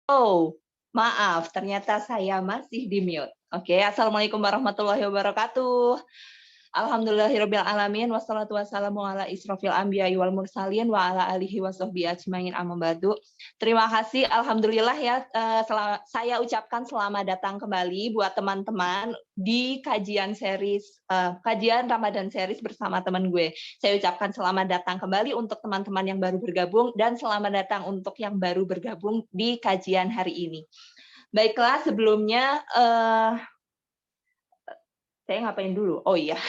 Oh, maaf, ternyata saya masih di-mute. Oke, assalamualaikum warahmatullahi wabarakatuh. Alhamdulillahirabbil alamin wassalatu wassalamu ala israfil anbiya'i wal mursalin wa ala alihi washabbihi ajmain amma ba'du. Terima kasih alhamdulillah ya saya ucapkan selamat datang kembali buat teman-teman di kajian Ramadan series bersama teman gue. Saya ucapkan selamat datang kembali untuk teman-teman yang baru bergabung dan selamat datang untuk yang baru bergabung di kajian hari ini. Baiklah, sebelumnya saya ngapain dulu? Oh iya,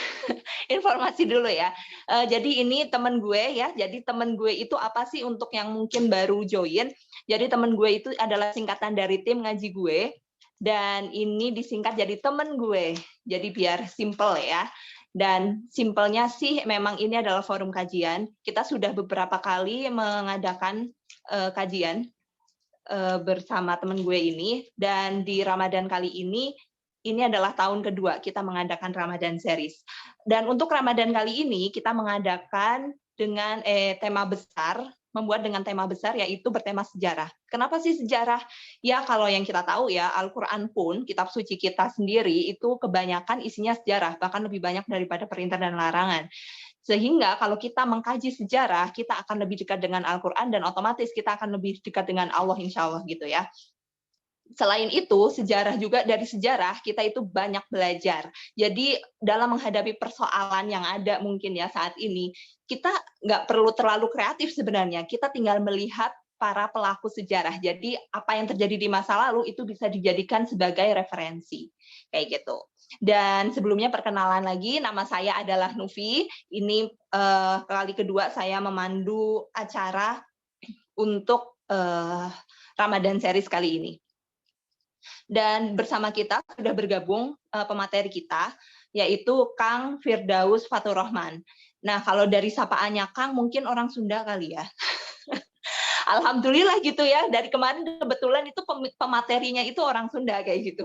informasi dulu ya. Jadi ini teman gue ya. Jadi teman gue itu apa sih untuk yang mungkin baru join? Jadi teman gue itu adalah singkatan dari tim ngaji gue. Dan ini disingkat jadi teman gue. Jadi biar simple ya. Dan simpelnya sih memang ini adalah forum kajian. Kita sudah beberapa kali mengadakan kajian bersama teman gue ini. Dan di Ramadan kali ini adalah tahun kedua kita mengadakan Ramadan series. Dan untuk Ramadan kali ini kita mengadakan dengan tema besar, membuat dengan tema besar yaitu bertema sejarah. Kenapa sih sejarah? Ya kalau yang kita tahu ya, Al-Qur'an pun, kitab suci kita sendiri itu kebanyakan isinya sejarah, bahkan lebih banyak daripada perintah dan larangan. Sehingga kalau kita mengkaji sejarah, kita akan lebih dekat dengan Al-Qur'an dan otomatis kita akan lebih dekat dengan Allah insya Allah gitu ya. Selain itu, sejarah juga dari sejarah kita itu banyak belajar. Jadi dalam menghadapi persoalan yang ada mungkin ya saat ini, kita nggak perlu terlalu kreatif sebenarnya. Kita tinggal melihat para pelaku sejarah. Jadi apa yang terjadi di masa lalu itu bisa dijadikan sebagai referensi. Kayak gitu. Dan sebelumnya perkenalan lagi, nama saya adalah Nufi. Ini kali kedua saya memandu acara untuk Ramadan series kali ini. Dan bersama kita sudah bergabung pemateri kita, yaitu Kang Firdaus Fatur Rahman. Nah, kalau dari sapaannya Kang, mungkin orang Sunda kali ya. Alhamdulillah gitu ya, dari kemarin kebetulan itu pematerinya itu orang Sunda kayak gitu.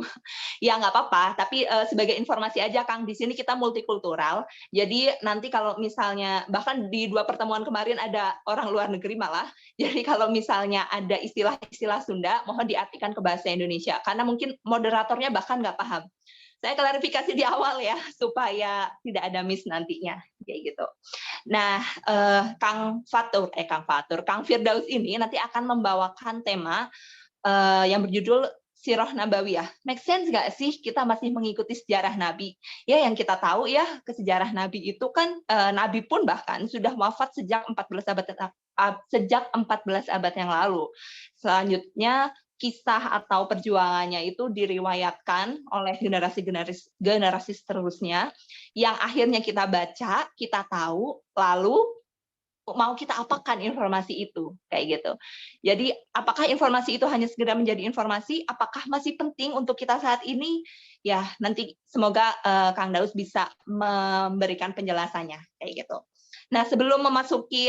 Ya nggak apa-apa, tapi sebagai informasi aja Kang, di sini kita multikultural. Jadi nanti kalau misalnya, bahkan di 2 pertemuan kemarin ada orang luar negeri malah, jadi kalau misalnya ada istilah-istilah Sunda, mohon diartikan ke bahasa Indonesia, karena mungkin moderatornya bahkan nggak paham. Saya klarifikasi di awal ya, supaya tidak ada miss nantinya, kayak gitu. Nah, Kang Firdaus ini nanti akan membawakan tema yang berjudul Sirah Nabawiyah. Make sense nggak sih kita masih mengikuti sejarah Nabi? Ya, yang kita tahu ya, ke sejarah Nabi itu kan Nabi pun bahkan sudah wafat sejak 14 abad yang lalu. Selanjutnya kisah atau perjuangannya itu diriwayatkan oleh generasi seterusnya yang akhirnya kita baca, kita tahu, lalu mau kita apakan informasi itu, kayak gitu. Jadi apakah informasi itu hanya sekedar menjadi informasi, apakah masih penting untuk kita saat ini? Ya, nanti semoga Kang Daus bisa memberikan penjelasannya, kayak gitu. Nah, sebelum memasuki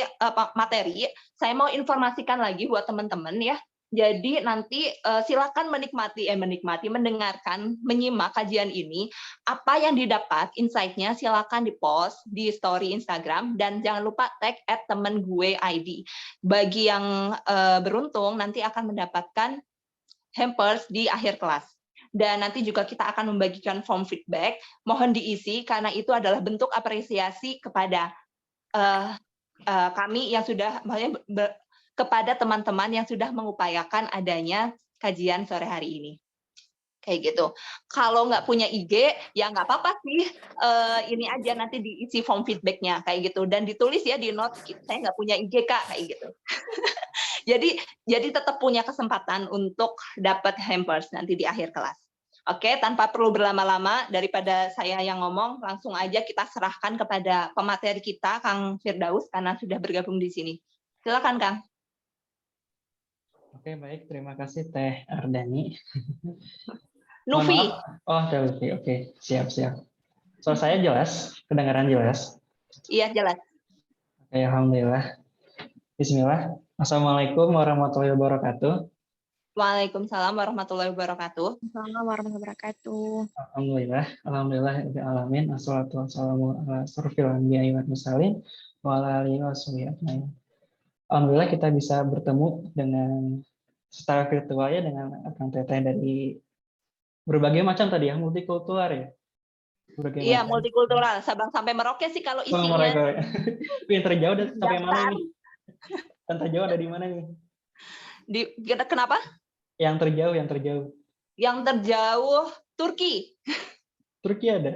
materi, saya mau informasikan lagi buat teman-teman ya. Jadi nanti silakan mendengarkan, menyimak kajian ini. Apa yang didapat, insight-nya silakan di-post di story Instagram dan jangan lupa tag @temengue_id. Bagi yang beruntung nanti akan mendapatkan hampers di akhir kelas. Dan nanti juga kita akan membagikan form feedback, mohon diisi karena itu adalah bentuk apresiasi kepada kami yang sudah, kepada teman-teman yang sudah mengupayakan adanya kajian sore hari ini. Kayak gitu. Kalau nggak punya IG, ya nggak apa-apa sih. Ini aja nanti diisi form feedback-nya kayak gitu. Dan ditulis ya di notes, saya nggak punya IG Kak, kayak gitu. jadi tetap punya kesempatan untuk dapat hampers nanti di akhir kelas. Oke, tanpa perlu berlama-lama, daripada saya yang ngomong, langsung aja kita serahkan kepada pemateri kita, Kang Firdaus, karena sudah bergabung di sini. Silakan, Kang. Oke, baik. Terima kasih Teh Ardani. Nufi. Oh, Teh Lufi. Oke, siap. Suara saya jelas? Kedengaran jelas? Iya, jelas. Oke, alhamdulillah. Bismillah. Assalamualaikum warahmatullahi wabarakatuh. Waalaikumsalam warahmatullahi wabarakatuh. Assalamualaikum warahmatullahi wabarakatuh. Alhamdulillah, alamin. Assalatu wassalamu ala asrofil anbiya'i wal mursalin wa ala alihi washabihi ajmain. Alhamdulillah kita bisa bertemu dengan secara virtual ya dengan Kang Teteh dari berbagai macam tadi ya, multikultural ya. Berbagai Iya, macam. multikultural. Sabang sampai Merauke sih kalau Oh, isinya. mereka. Yang terjauh sampai mana Daftar. ini? Yang terjauh ada di mana nih? Kenapa? Yang terjauh. Yang terjauh Turki. Turki ada?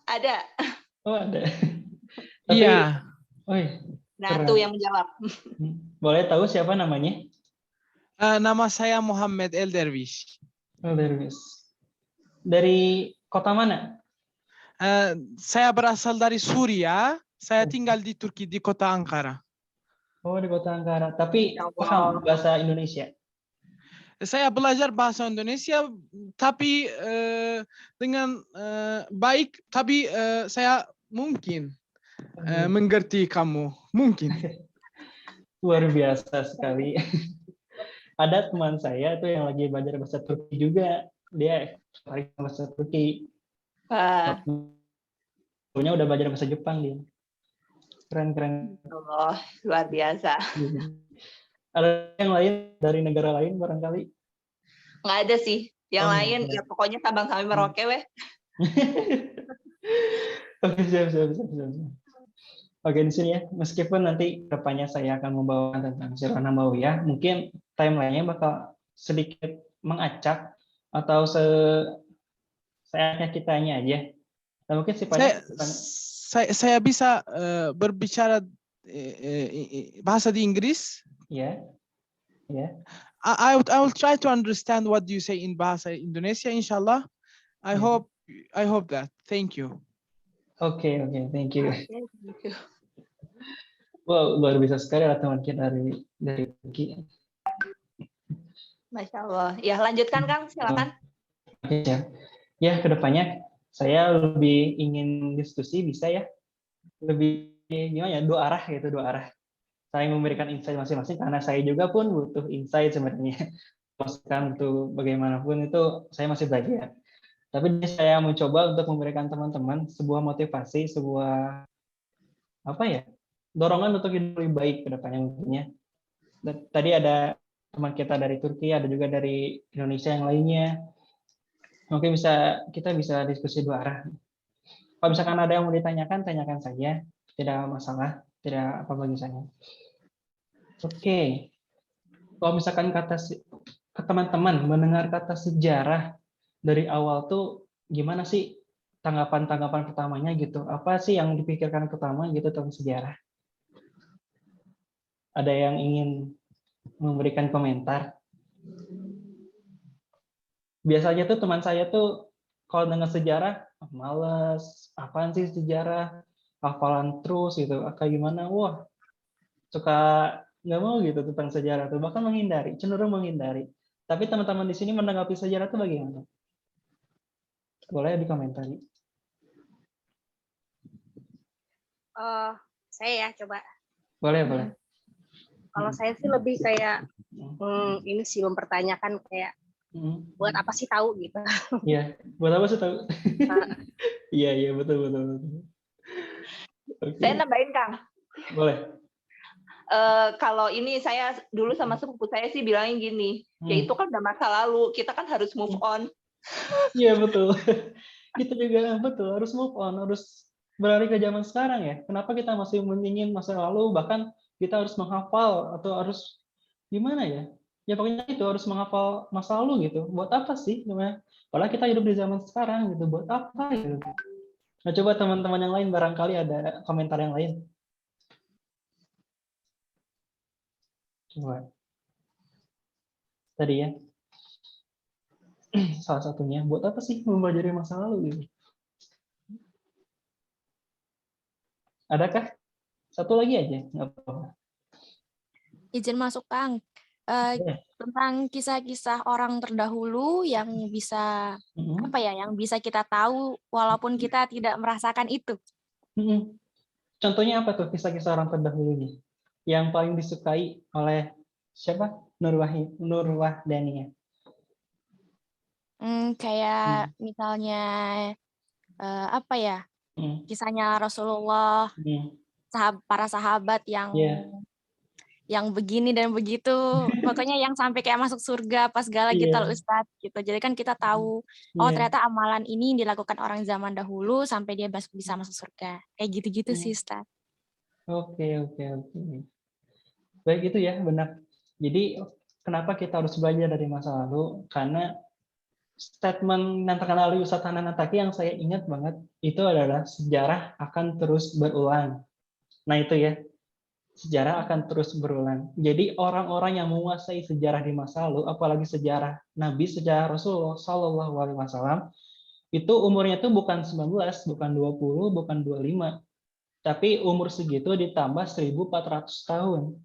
Ada. Oh, ada. Tapi, Iya. Nah, keren. tuh yang menjawab. Boleh tahu siapa namanya? Nama saya Muhammad El Derwish. Oh, dari kota mana? Saya berasal dari Suriah. Saya tinggal di Turki di kota Ankara. Oh, di kota Ankara. Tapi Ya Allah. paham bahasa Indonesia? Saya belajar bahasa Indonesia, tapi dengan baik. Tapi saya mungkin mengerti kamu. Mungkin. Luar biasa sekali. Ada teman saya tuh yang lagi belajar bahasa Turki juga. Dia bahasa Turki. Punya udah belajar bahasa Jepang dia. Keren. Allah, luar biasa. Ada yang lain dari negara lain barangkali? Nggak ada sih. Yang lain ya pokoknya Sabang sampai Merauke weh. Oke, siap. Oke, di sini ya. Meskipun nanti depannya saya akan membawakan tentang Sirah Nabawiyah, mungkin timeline-nya bakal sedikit mengacak atau seenaknya kitanya aja. Dan mungkin sifatnya saya bisa berbicara bahasa di Inggris. Ya. I will try to understand what you say in bahasa Indonesia, inshallah. I hope that. Thank you. Oke, thank you. Wow, luar biasa sekali lah teman kita dari Turki. Masya Allah. Ya, lanjutkan Kang, silakan. Oke, ya kedepannya saya lebih ingin diskusi, bisa ya? Lebih gimana ya? Dua arah. Saya memberikan insight masing-masing karena saya juga pun butuh insight sebenarnya. Masukan untuk bagaimanapun itu saya masih belajar. Tapi saya mencoba untuk memberikan teman-teman sebuah motivasi, sebuah dorongan untuk hidup lebih baik ke depannya mungkinnya. Tadi ada teman kita dari Turki, ada juga dari Indonesia yang lainnya. Mungkin kita bisa diskusi dua arah. Kalau misalkan ada yang mau ditanyakan, tanyakan saja. Tidak masalah, tidak apa bagi saya. Oke. Kalau misalkan ke teman-teman mendengar kata sejarah dari awal tuh gimana sih tanggapan pertamanya gitu? Apa sih yang dipikirkan pertama gitu tentang sejarah? Ada yang ingin memberikan komentar? Biasanya tuh teman saya tuh kalau dengar sejarah, males, apaan sih sejarah, hafalan terus gitu, kayak gimana? Wah, suka nggak mau gitu tentang sejarah tuh, bahkan cenderung menghindari. Tapi teman-teman di sini menanggapi sejarah tuh bagaimana? Boleh dikomentari. Saya ya coba. Boleh. Kalau saya sih lebih kayak ini sih mempertanyakan kayak buat apa sih tahu gitu. Iya, buat apa sih tahu? Iya, betul. Okay. Saya nambahin Kang. Boleh. Kalau ini saya dulu sama sepupu saya sih bilangin gini, ya itu kan udah masa lalu, kita kan harus move on. Iya betul. Kita juga betul harus move on, harus beralih ke zaman sekarang ya. Kenapa kita masih meningin masa lalu, bahkan kita harus menghafal atau harus gimana ya? Ya pokoknya itu harus menghafal masa lalu gitu. Buat apa sih namanya? Padahal kita hidup di zaman sekarang gitu. Buat apa gitu? Nah, coba teman-teman yang lain barangkali ada komentar yang lain. Coba. Tadi ya. Salah satunya, buat apa sih mempelajari masa lalu gitu? Adakah? Satu lagi aja, nggak apa-apa. Izin masuk Kang. Tentang kisah-kisah orang terdahulu yang bisa yang bisa kita tahu walaupun kita tidak merasakan itu. Contohnya apa tuh kisah-kisah orang terdahulunya yang paling disukai oleh siapa? Nur Wahdaniah. Kayak misalnya kisahnya Rasulullah, para sahabat yang yang begini dan begitu. Pokoknya yang sampai kayak masuk surga pas segala gitu loh, Iya, Ustadz gitu. Jadi kan kita tahu, oh iya. ternyata amalan ini dilakukan orang zaman dahulu sampai dia bisa masuk surga. Kayak gitu-gitu sih, Ustadz. Oke, oke, oke. Baik itu ya, benar. Jadi kenapa kita harus belajar dari masa lalu? Karena statement yang terkenal dari Ustadz Hanan Attaqi yang saya ingat banget itu adalah sejarah akan terus berulang. Nah itu ya, sejarah akan terus berulang. Jadi orang-orang yang menguasai sejarah di masa lalu, apalagi sejarah Nabi, sejarah Rasulullah Shallallahu Alaihi Wasallam, itu umurnya tuh bukan 19, bukan 20, bukan 25, tapi umur segitu ditambah 1400 tahun.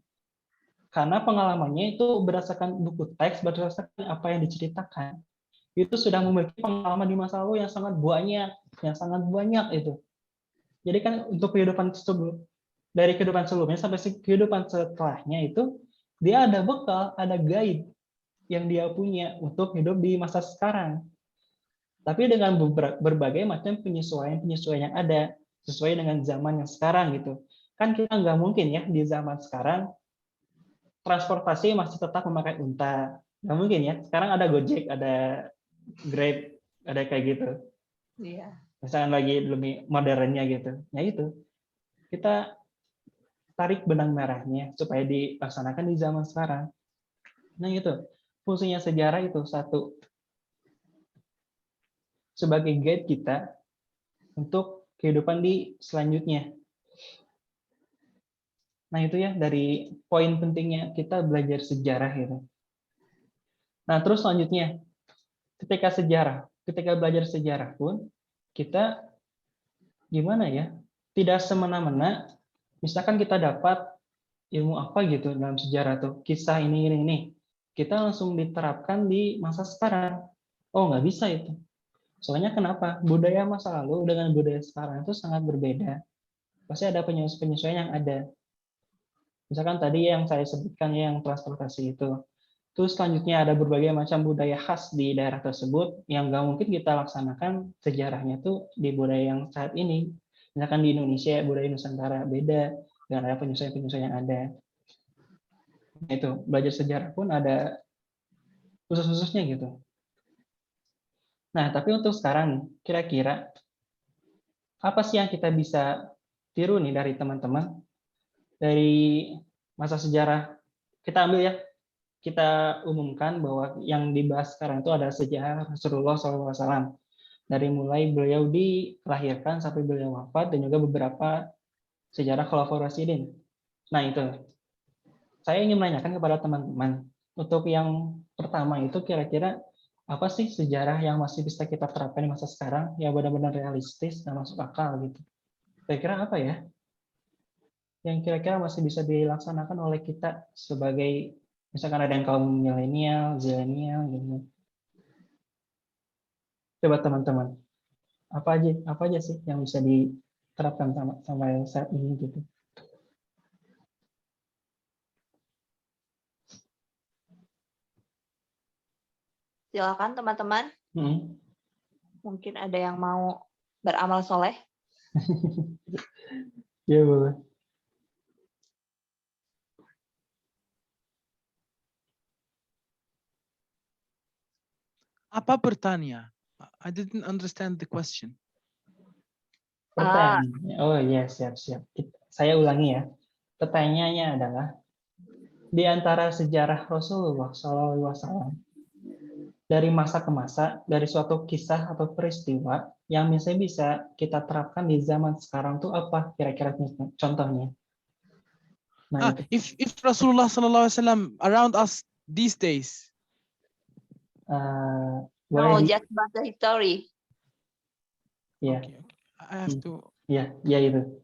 Karena pengalamannya itu berdasarkan buku teks, berdasarkan apa yang diceritakan, itu sudah memiliki pengalaman di masa lalu yang sangat banyak itu. Jadi kan untuk kehidupan dari kehidupan sebelumnya sampai kehidupan setelahnya itu dia ada bekal, ada guide yang dia punya untuk hidup di masa sekarang. Tapi dengan berbagai macam penyesuaian yang ada sesuai dengan zaman yang sekarang gitu. Kan kita nggak mungkin ya di zaman sekarang transportasi masih tetap memakai unta. Nggak mungkin ya. Sekarang ada Gojek, ada Grab, ada kayak gitu. Iya. Misalkan lagi lebih modernnya gitu. Nah itu, kita tarik benang merahnya supaya dilaksanakan di zaman sekarang. Nah itu, fungsinya sejarah itu satu, sebagai guide kita untuk kehidupan di selanjutnya. Nah itu ya, dari poin pentingnya kita belajar sejarah itu. Nah terus selanjutnya, ketika belajar sejarah pun, kita gimana ya, tidak semena-mena, misalkan kita dapat ilmu apa gitu dalam sejarah tuh, kisah ini, kita langsung diterapkan di masa sekarang. Oh, nggak bisa itu. Soalnya kenapa? Budaya masa lalu dengan budaya sekarang itu sangat berbeda. Pasti ada penyesuaian yang ada. Misalkan tadi yang saya sebutkan yang transportasi itu. Terus selanjutnya ada berbagai macam budaya khas di daerah tersebut yang nggak mungkin kita laksanakan sejarahnya tuh di budaya yang saat ini. Misalkan di Indonesia, budaya Nusantara beda dengan ada penyesuaian-penyesuaian yang ada. Itu belajar sejarah pun ada khusus-khususnya gitu. Nah, tapi untuk sekarang nih, kira-kira apa sih yang kita bisa tiru nih dari teman-teman dari masa sejarah? Kita ambil ya, kita umumkan bahwa yang dibahas sekarang itu ada sejarah Rasulullah SAW. Dari mulai beliau dilahirkan sampai beliau wafat dan juga beberapa sejarah Khulafaur Rasyidin. Nah itu, saya ingin menanyakan kepada teman-teman, untuk yang pertama itu kira-kira apa sih sejarah yang masih bisa kita terapkan di masa sekarang yang benar-benar realistis dan masuk akal gitu? Kira-kira apa ya? Yang kira-kira masih bisa dilaksanakan oleh kita sebagai misalkan ada yang kaum milenial, zilenial gitu. Coba teman-teman, apa aja sih yang bisa diterapkan sampai saat ini gitu? Silakan teman-teman. Hmm. Mungkin ada yang mau beramal soleh. Ya boleh. Apa bertanya? I didn't understand the question. Pertanyaannya, oh iya siap. Saya ulangi ya. Pertanyaannya adalah di antara sejarah Rasulullah SAW dari masa ke masa, dari suatu kisah atau peristiwa yang misalnya bisa kita terapkan di zaman sekarang tuh apa kira-kira contohnya? Nah, itu. If Rasulullah sallallahu alaihi wasallam around us these days. No, just about the history. Ya. Okay. I have to. Ya itu.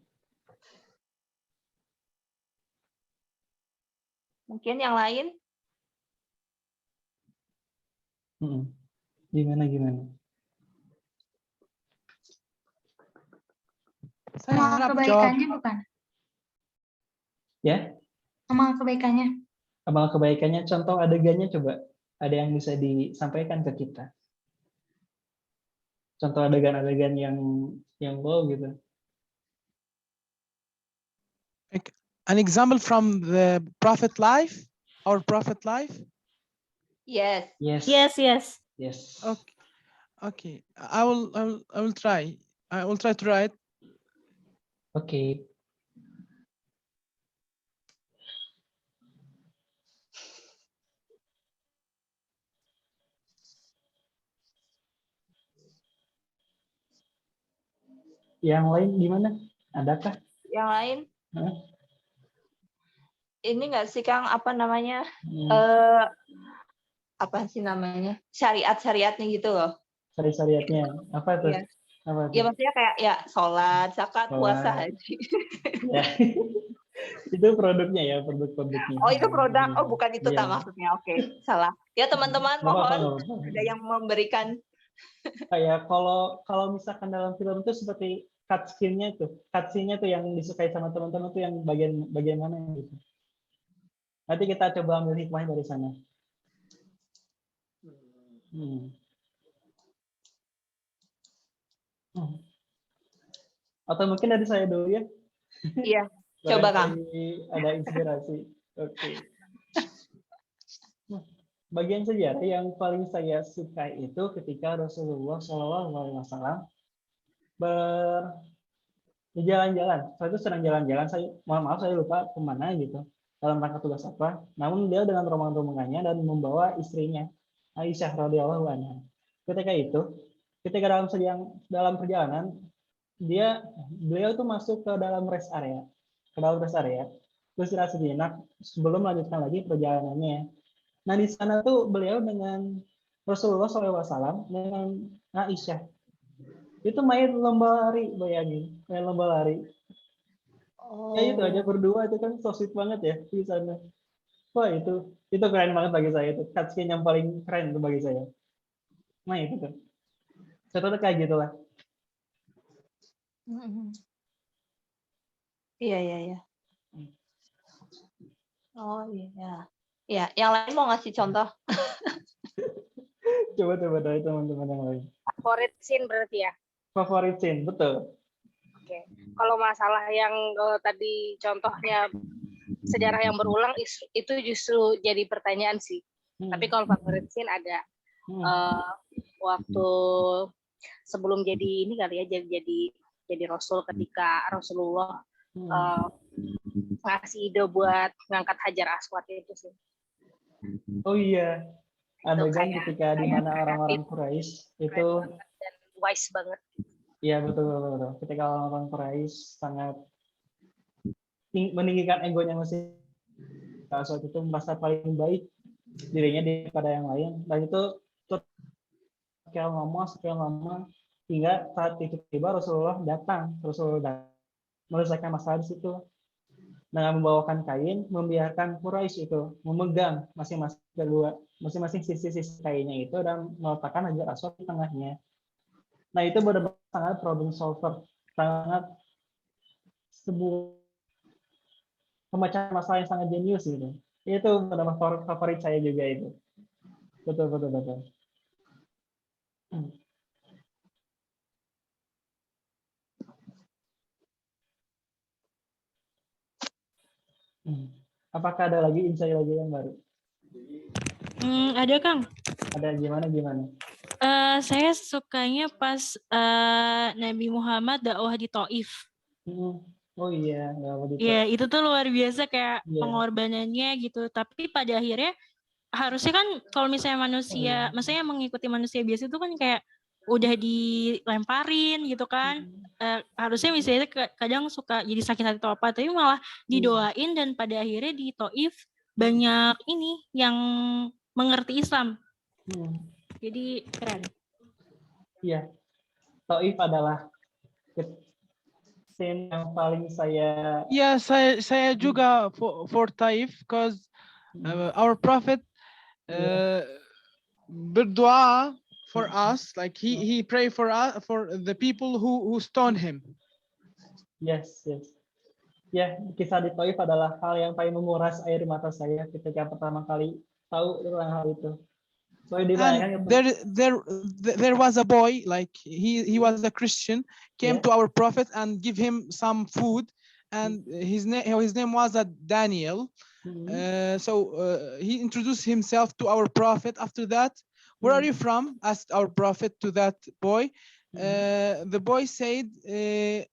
Mungkin yang lain? Gimana? Saya Amal harap kebaikannya jawab. bukan? Ya? Amal kebaikannya. Amal kebaikannya, contoh adegannya coba. Ada yang bisa disampaikan ke kita? Contoh adegan-adegan yang wow gitu. an example from the Prophet life, our Prophet life? Yes. Yes. Yes, yes. Yes. Okay. Okay. I will try. I will try to write. Okay. Yang lain gimana? Adakah? Yang lain? Hah? Ini nggak sih Kang, apa namanya? Apa sih namanya? Syariat-syariatnya gitu loh. Syariat-syariatnya. Apa tuh? Iya. Apa Ya tuh? maksudnya kayak ya sholat, zakat, puasa, Sholat. haji. Ya. Itu produknya ya, produk-produknya. Oh itu produk, oh bukan itu Iya. tak maksudnya. Oke, salah. Ya teman-teman Nggak apa-apa, mohon nggak apa-apa. ada yang memberikan. Kayak kalau misalkan dalam film itu seperti cutscene-nya tuh yang disukai sama teman-teman tuh yang bagian mana gitu. Nanti kita coba ambil hikmahnya dari sana. Atau mungkin dari saya dulu ya. Iya, coba Kang. Ada inspirasi. Oke. Bagian sejarah yang paling saya suka itu ketika Rasulullah SAW berjalan-jalan. Saya itu sedang jalan-jalan. Mohon maaf saya lupa kemana gitu. Dalam rangka tugas apa. Namun dia dengan rombongan-rombongannya dan membawa istrinya Aisyah radhiyallahu anha. Ketika dalam perjalanan beliau tuh masuk ke dalam rest area. Beristirahat sejenak sebelum melanjutkan lagi perjalanannya. Nah di sana tuh beliau dengan Rasulullah SAW dengan Aisyah itu main lomba lari, bayangin main lomba lari. Ya itu aja berdua itu kan so sweet banget ya di sana. Wah itu keren banget bagi saya, itu cutscene yang paling keren itu bagi saya. Nah itu kan contohnya kayak gitulah. Iya. Oh iya. Ya, yang lain mau ngasih contoh? Coba dari teman-teman yang lain. Favorit scene berarti ya? Favorit scene, betul. Oke. Kalau masalah yang tadi contohnya sejarah yang berulang itu justru jadi pertanyaan sih. Tapi kalau favorit scene ada waktu sebelum jadi ini kali ya, jadi Rasul ketika Rasulullah ngasih ide buat ngangkat Hajar Aswad itu sih. Oh iya, adegan ketika di mana orang-orang Quraisy itu dan wise banget. Iya betul. Ketika orang-orang Quraisy sangat meninggikan egonya masing Aswad itu merasa paling baik dirinya daripada yang lain. Dan itu sekian lama hingga saat tiba Rasulullah datang menyelesaikan masalah di situ dengan membawakan kain, membiarkan Quraisy itu memegang masing-masing sisi kainnya itu dan meletakkan Hajar Aswad di tengahnya. Nah itu benar-benar sangat problem solver, sangat sebuah pemecahan masalah yang sangat jenius gitu. Itu benar-benar favorit saya juga itu. Betul. Apakah ada lagi insight lagi yang baru? Ada Kang. Ada gimana? Saya sukanya pas Nabi Muhammad dakwah di Taif. Oh iya, ya itu tuh luar biasa kayak pengorbanannya gitu. Tapi pada akhirnya harusnya kan kalau misalnya manusia, maksudnya mengikuti manusia biasa itu kan kayak udah dilemparin gitu kan. Harusnya misalnya kadang suka jadi sakit hati atau apa, tapi malah didoain dan pada akhirnya di Taif banyak ini yang mengerti Islam. Jadi keren. Iya, Taif adalah scene yang paling saya. Ya, saya juga for Taif because our Prophet berdoa for us, like he pray for us, for the people who stoned him. Yes. Ya, kisah di Taif adalah hal yang paling menguras air mata saya ketika pertama kali tahu tentang hal itu. And there was a boy, like he was a Christian, came to our Prophet and give him some food, and his name was Daniel. So he introduced himself to our prophet. After that, where are you from? Asked our prophet to that boy. The boy said,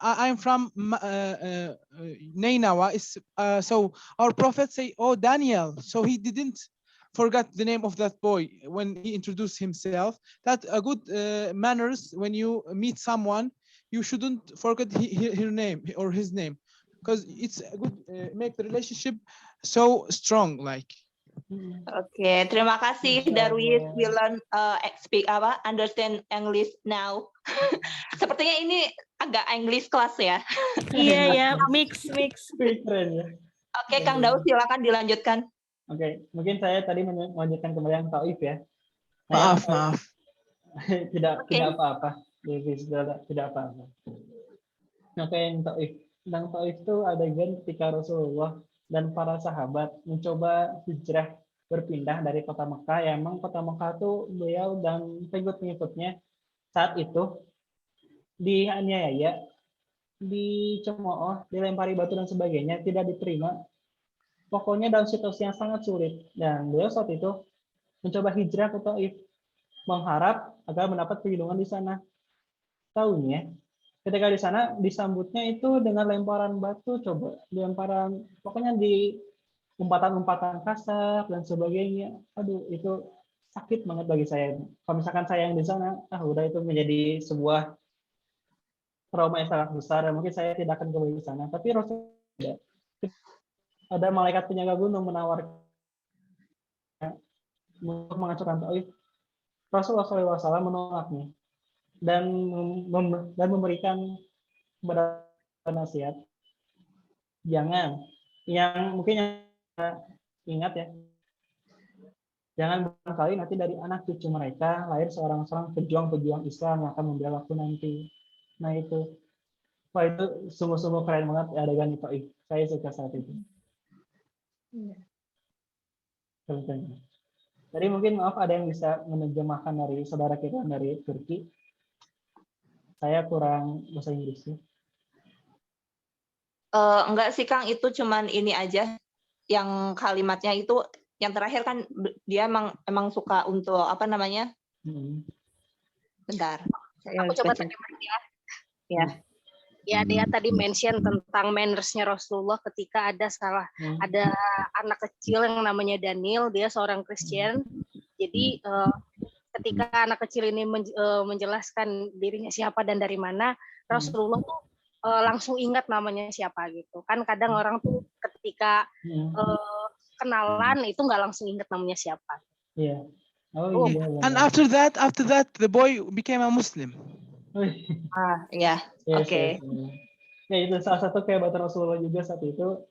I'm from Nainawa. So our prophet say, oh, Daniel. So he didn't forget the name of that boy when he introduced himself. That a good manners when you meet someone, you shouldn't forget her name or his name, because it's a good make the relationship so strong. Like. Oke, terima kasih Darwis. We learn understand English now. Sepertinya ini agak English kelas ya. Iya ya, mix. Keren ya. Oke, Kang Daud silakan dilanjutkan. Oke, mungkin saya tadi melanjutkan kembali yang Taif ya. Maaf. Tidak apa-apa. Tidak apa-apa. Oke, yang Taif. Tentang Taif itu adegan ketika Rasulullah dan para sahabat mencoba hijrah berpindah dari kota Mekah. Ya, emang kota Mekah itu beliau dan pengikut-pengikutnya saat itu dianiaya, dicemooh, dilempari batu dan sebagainya, tidak diterima. Pokoknya dalam situasi yang sangat sulit. Dan beliau saat itu mencoba hijrah ke Taif, mengharap agar mendapat perlindungan di sana. Tahunya, ketika di sana disambutnya itu dengan lemparan batu, pokoknya di umpatan-umpatan kasar dan sebagainya. Aduh, itu sakit banget bagi saya. Kalau misalkan saya yang di sana, udah itu menjadi sebuah trauma yang sangat besar. Dan mungkin saya tidak akan kembali ke sana. Tapi Rasul tidak. Ada malaikat penjaga gunung menawarkan untuk menghancurkan Taif. Rasulullah SAW menolaknya dan memberikan kepada nasihat, jangan, yang mungkin yang ingat ya, jangan barangkali nanti dari anak cucu mereka lahir seorang pejuang-pejuang Islam yang akan membela aku nanti. Nah itu, wah itu sungguh-sungguh keren banget adegan itu. Saya suka saat itu. Jadi mungkin maaf ada yang bisa menerjemahkan dari saudara kita dari Turki. Saya kurang bahasa Inggrisnya. Enggak sih Kang, itu cuman ini aja yang kalimatnya itu yang terakhir kan dia emang suka untuk apa namanya? Bentar. Aku coba terjemahin ya. Ya. Ya, dia tadi mention tentang manners-nya Rasulullah ketika ada anak kecil yang namanya Daniel, dia seorang Kristen. Jadi ketika anak kecil ini menjelaskan dirinya siapa dan dari mana, Rasulullah tuh langsung ingat namanya siapa gitu. Kan kadang orang tuh ketika kenalan itu nggak langsung ingat namanya siapa. Iya. Oh, iya. And after that, the boy became a Muslim. Iya. Oke. Ya itu salah satu kehebatan Rasulullah juga saat itu.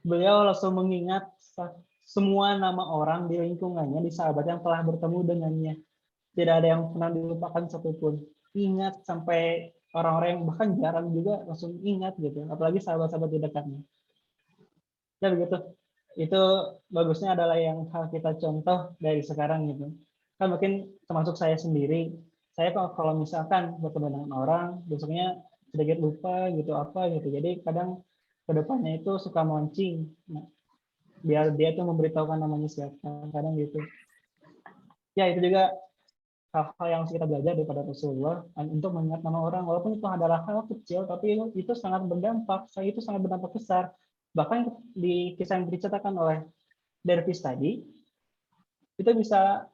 Beliau langsung mengingat semua nama orang di lingkungannya, di sahabat yang telah bertemu dengannya. Tidak ada yang pernah dilupakan satupun. Ingat sampai orang-orang yang bahkan jarang juga langsung ingat gitu. Apalagi sahabat-sahabat di dekatnya. Ya begitu. Itu bagusnya adalah yang hal kita contoh dari sekarang gitu. Kan mungkin termasuk saya sendiri. Saya kalau misalkan bertemu dengan orang, besoknya sedikit lupa gitu apa gitu. Jadi kadang kedepannya itu suka mancing. Nah, biar dia tuh memberitahukan namanya siapa. Kadang gitu. Ya itu juga hal-hal yang harus kita belajar daripada Rasulullah untuk mengingat nama orang. Walaupun itu adalah hal kecil, tapi itu sangat berdampak. Itu sangat berdampak besar. Bahkan di kisah yang diceritakan oleh Darwis tadi, itu bisa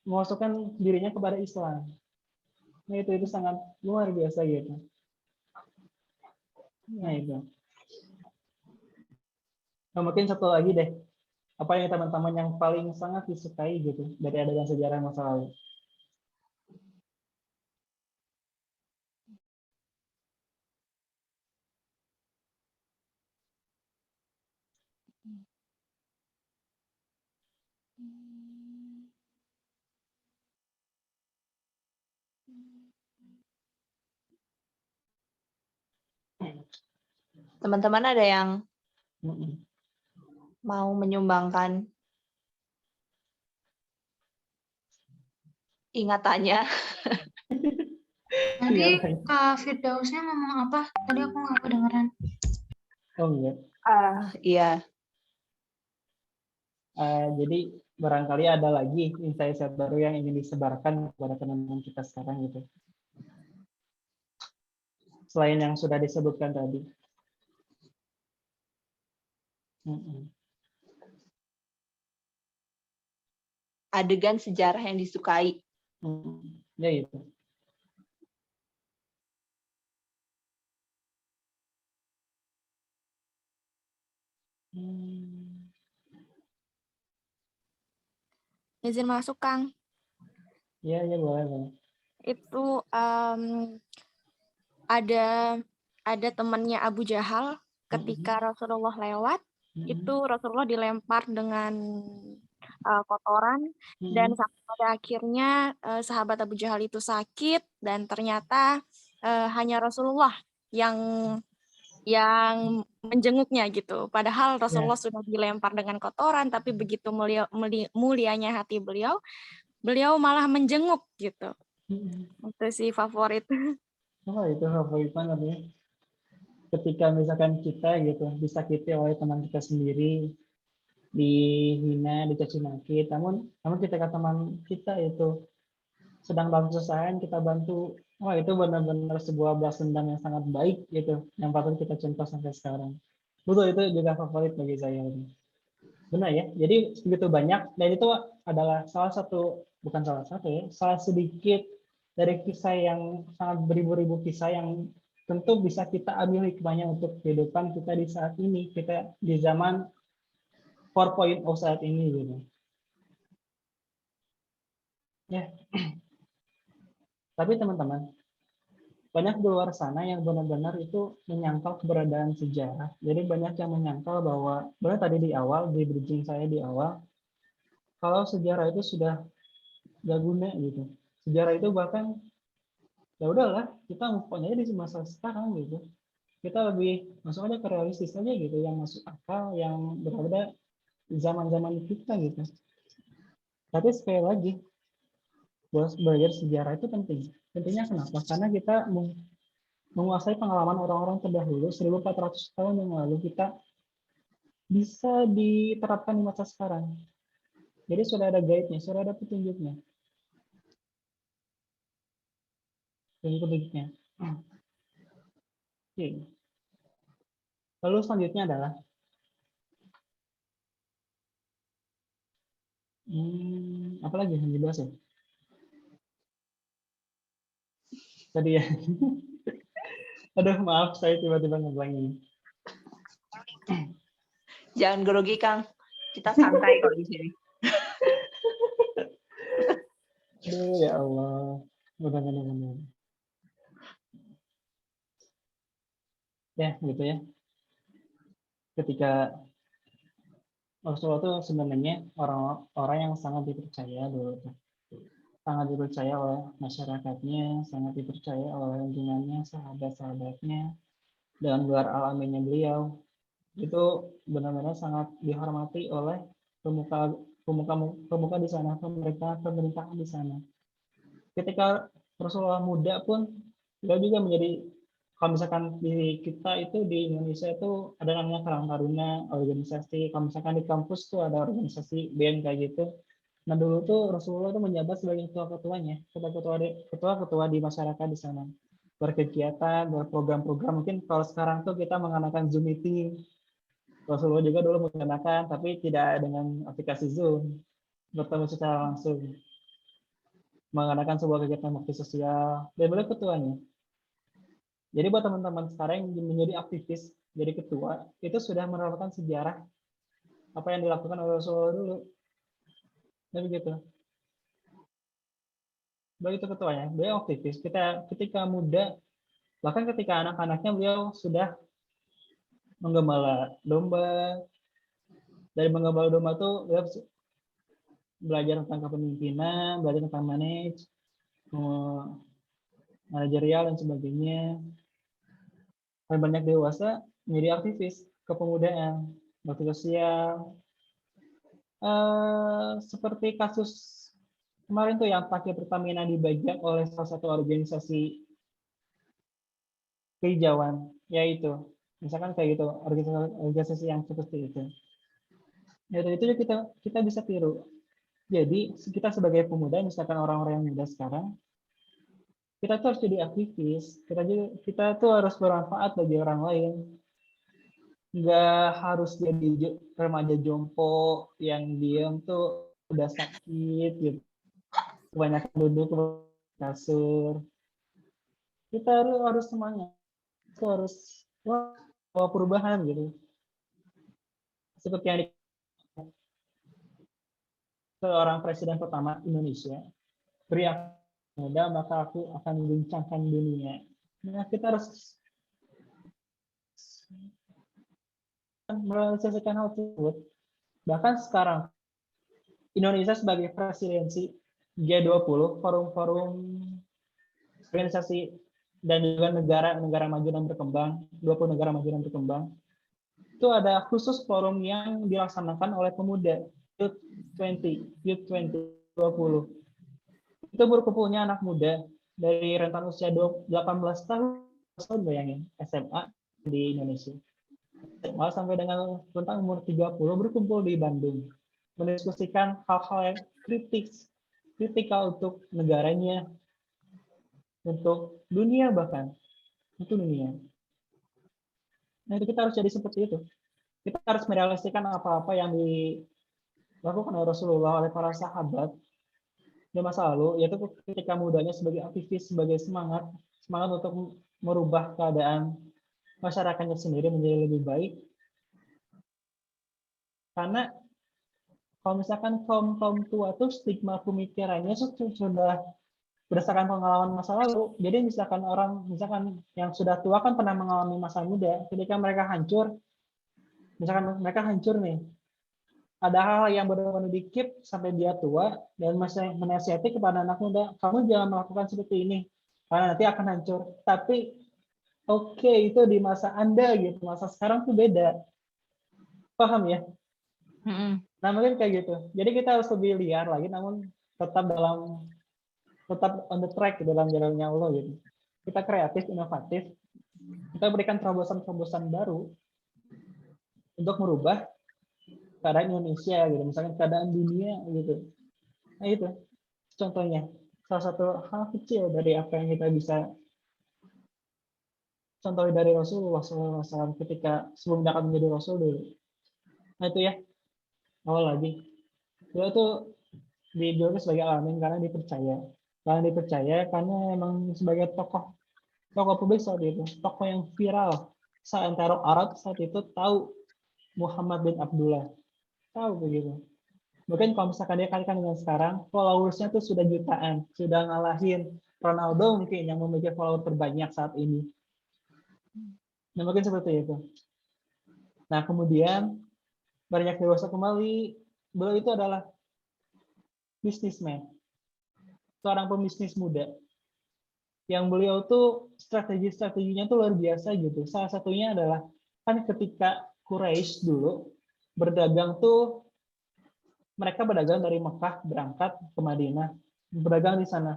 memasukkan dirinya kepada Islam. Nah itu sangat luar biasa gitu. Nah itu. Nah, mungkin satu lagi deh. Apa yang teman-teman yang paling sangat disukai gitu dari adegan sejarah masa lalu? Teman-teman ada yang mau menyumbangkan ingatannya? Tadi Kak Firdausnya ngomong apa? Tadi aku nggak kedengeran. Oh enggak. Iya. Jadi barangkali ada lagi insight-insight baru yang ingin disebarkan kepada teman-teman kita sekarang gitu. Selain yang sudah disebutkan tadi. Adegan sejarah yang disukai. Ya itu. Izin masuk, Kang. Iya, boleh. Itu ada temannya Abu Jahal ketika Rasulullah lewat, itu Rasulullah dilempar dengan kotoran dan sampai pada akhirnya sahabat Abu Jahal itu sakit dan ternyata hanya Rasulullah yang menjenguknya gitu. Padahal Rasulullah sudah dilempar dengan kotoran, tapi begitu mulianya hati beliau malah menjenguk gitu. Itu sih favorit. Oh, itu favorit banget ya. Ketika misalkan kita gitu disakiti oleh teman kita sendiri, dihina, dicaci maki, namun ketika teman kita itu sedang dalam kesusahan, kita bantu. Wah, itu benar-benar sebuah balas dendam yang sangat baik gitu, yang patut kita contoh sampai sekarang. Betul, itu juga favorit bagi saya. Benar ya. Jadi begitu banyak, dan itu adalah salah sedikit dari kisah yang sangat beribu-ribu kisah yang tentu bisa kita ambil hikmahnya untuk kehidupan kita di saat ini, kita di zaman 4.0 saat ini gitu. Ya. Tapi teman-teman, banyak di luar sana yang benar-benar itu menyangkal keberadaan sejarah. Jadi banyak yang menyangkal bahwa, benar tadi di awal, di bridging saya di awal, kalau sejarah itu sudah gak guna gitu. Sejarah itu bahkan ya udahlah, kita move on aja di masa sekarang gitu. Kita lebih masuk aja ke realistis aja gitu, yang masuk akal, yang berada di zaman-zaman kita gitu. Tapi sekali lagi, belajar sejarah itu penting. Pentingnya kenapa? Karena kita menguasai pengalaman orang-orang terdahulu 1400 tahun yang lalu, kita bisa diterapkan di masa sekarang. Jadi sudah ada guide-nya, sudah ada petunjuknya. Petunjuknya. Oke. Lalu selanjutnya adalah apa lagi yang dibahas ya? Tadi ya. Aduh, maaf, saya tiba-tiba ngeblank ini. Jangan grogi, Kang. Kita santai kok di sini. Aduh, ya Allah. Benar-benar. Ya, gitu ya. Ketika Rasulullah itu sebenarnya orang yang sangat dipercaya dulu. Sangat dipercaya oleh masyarakatnya, sangat dipercaya oleh lingkungannya, sahabat-sahabatnya, dengan gelar alaminnya beliau. Itu benar-benar sangat dihormati oleh pemuka di sana, pemerintahan di sana. Ketika Rasulullah muda pun, beliau juga menjadi, kalau misalkan di kita itu di Indonesia itu ada namanya Karang Taruna, organisasi. Kalau misalkan di kampus tuh ada organisasi BM kayak gitu. Nah dulu tuh Rasulullah tuh menjabat sebagai ketua-ketuanya, ketua-ketua di masyarakat di sana. Berkegiatan, berprogram-program. Mungkin kalau sekarang tuh kita menggunakan Zoom meeting. Rasulullah juga dulu menggunakan, tapi tidak dengan aplikasi Zoom. Bertemu secara langsung. Mengadakan sebuah kegiatan bakti sosial, dan beliau ketuanya. Jadi buat teman-teman sekarang yang menjadi aktivis, jadi ketua, itu sudah merupakan sejarah apa yang dilakukan oleh Rasulullah dulu. Dan begitu. Begitu ketuanya, beliau aktivis. Ketika muda, bahkan ketika anak-anaknya beliau sudah menggembala domba. Dari menggembala domba itu beliau belajar tentang kepemimpinan, belajar tentang manajerial dan sebagainya. Dan banyak dewasa menjadi aktivis kepemudaan, bakti sosial. Seperti kasus kemarin tuh yang pakai Pertamina dibajak oleh salah satu organisasi kehijauan, yaitu Misalkan kayak gitu, organisasi yang seperti itu. Ya, itu kita bisa tiru. Jadi kita sebagai pemuda, misalkan orang-orang yang muda sekarang, kita tuh harus jadi aktivis. Kita tuh harus bermanfaat bagi orang lain. Nggak harus jadi remaja jompo yang diam tuh udah sakit gitu, kebanyakan duduk di kasur. Kita harus semangat, kita harus bawa perubahan gitu. Seperti yang seorang presiden pertama Indonesia, beri aku muda maka aku akan mengguncangkan dunia. Nah, kita harus merealisasikan hal tersebut. Bahkan sekarang Indonesia sebagai presidensi G20, forum-forum organisasi dan juga negara maju dan berkembang, 20 negara maju dan berkembang, itu ada khusus forum yang dilaksanakan oleh pemuda, Youth 20. Itu berkumpulnya anak muda dari rentan usia 18 tahun, bayangin, SMA di Indonesia. SMA sampai dengan rentang umur 30 berkumpul di Bandung, mendiskusikan hal-hal yang kritikal untuk negaranya, untuk dunia bahkan, untuk dunia. Nah, itu kita harus jadi seperti itu. Kita harus merealisasikan apa-apa yang dilakukan oleh Rasulullah, oleh para sahabat di masa lalu, yaitu ketika mudanya sebagai aktivis, sebagai semangat untuk merubah keadaan masyarakatnya sendiri menjadi lebih baik. Karena kalau misalkan kaum tua tuh stigma pemikirannya sudah berdasarkan pengalaman masa lalu. Jadi misalkan yang sudah tua kan pernah mengalami masa muda, ketika mereka hancur, misalkan mereka hancur nih, ada hal yang benar-benar di-keep sampai dia tua dan masih menasihati kepada anak muda, kamu jangan melakukan seperti ini karena nanti akan hancur. Tapi oke, itu di masa Anda gitu, masa sekarang tuh beda. Paham ya? Nah, mungkin kayak gitu. Jadi kita harus lebih liar lagi, namun tetap on the track dalam jalannya Allah gitu. Kita kreatif, inovatif. Kita berikan terobosan-terobosan baru untuk merubah keadaan Indonesia gitu, misalnya keadaan dunia gitu. Nah, itu contohnya. Salah satu hal kecil dari apa yang kita bisa contoh dari Rasulullah SAW ketika sebelum dia akan menjadi Rasul dulu. Nah, itu ya. Awal lagi. Dia tuh dijuluki sebagai Alamin karena dipercaya. Karena emang sebagai tokoh publik saat itu, tokoh yang viral seantero Arab saat itu tahu Muhammad bin Abdullah, tahu begitu. Mungkin kalau misalkan dia kaitkan dengan sekarang, followersnya tuh sudah jutaan, sudah ngalahin Ronaldo mungkin yang memiliki follower terbanyak saat ini. Nah, mungkin seperti itu. Nah, kemudian banyak dewasa kembali, beliau itu adalah businessman, seorang pembisnis muda. Yang beliau tuh strateginya tuh luar biasa gitu. Salah satunya adalah kan ketika Quraisy dulu berdagang tuh, mereka berdagang dari Mekah berangkat ke Madinah, berdagang di sana.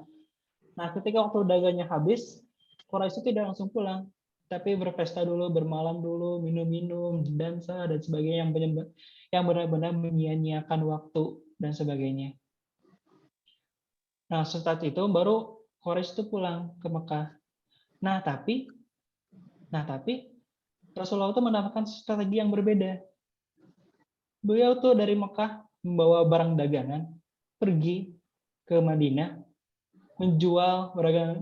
Nah, ketika waktu dagangnya habis, Quraisy itu tidak langsung pulang, tapi berpesta dulu, bermalam dulu, minum-minum, dansa dan sebagainya yang benar-benar menyia-nyiakan waktu dan sebagainya. Nah, setelah itu baru Quraisy itu pulang ke Mekah. Nah, tapi Rasulullah itu menawarkan strategi yang berbeda. Beliau tuh dari Mekah membawa barang dagangan, pergi ke Madinah, menjual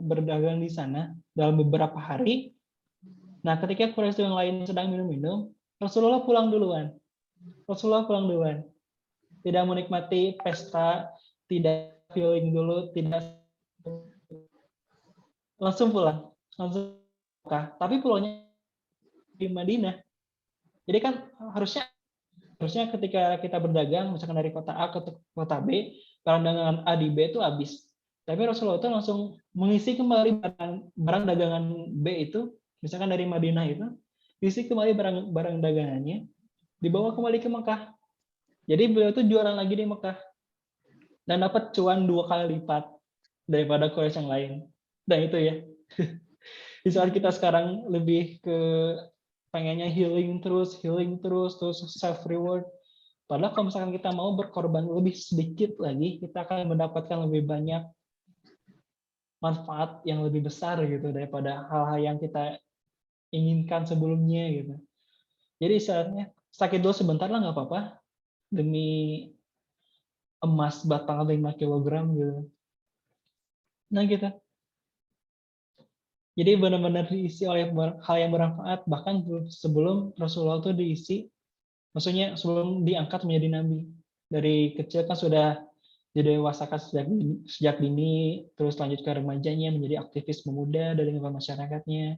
berdagang di sana dalam beberapa hari. Nah, ketika Quraisy yang lain sedang minum-minum, Rasulullah pulang duluan. Tidak menikmati pesta, tidak feeling dulu, tidak langsung pulang. Tapi pulangnya di Madinah. Jadi kan harusnya ketika kita berdagang, misalkan dari kota A ke kota B, barang dagangan A di B itu habis. Tapi Rasulullah itu langsung mengisi kembali barang dagangan B itu, misalkan dari Madinah itu, diisi kembali barang dagangannya, dibawa kembali ke Mekah. Jadi beliau itu jualan lagi di Mekah dan dapat cuan 2 kali lipat daripada Quraisy yang lain. Dan itu ya. Di saat kita sekarang lebih ke pengennya healing terus, terus self reward. Padahal kalau misalkan kita mau berkorban lebih sedikit lagi, kita akan mendapatkan lebih banyak manfaat yang lebih besar gitu daripada hal-hal yang kita inginkan sebelumnya gitu. Jadi istilahnya sakit dulu sebentar lah nggak apa-apa demi emas batang 5 kilogram gitu. Nah gitu. Jadi benar-benar diisi oleh hal yang bermanfaat, bahkan sebelum Rasulullah itu diisi, maksudnya sebelum diangkat menjadi nabi. Dari kecil kan sudah didewasakan sejak dini, terus lanjut ke remajanya menjadi aktivis pemuda dari lingkungan masyarakatnya,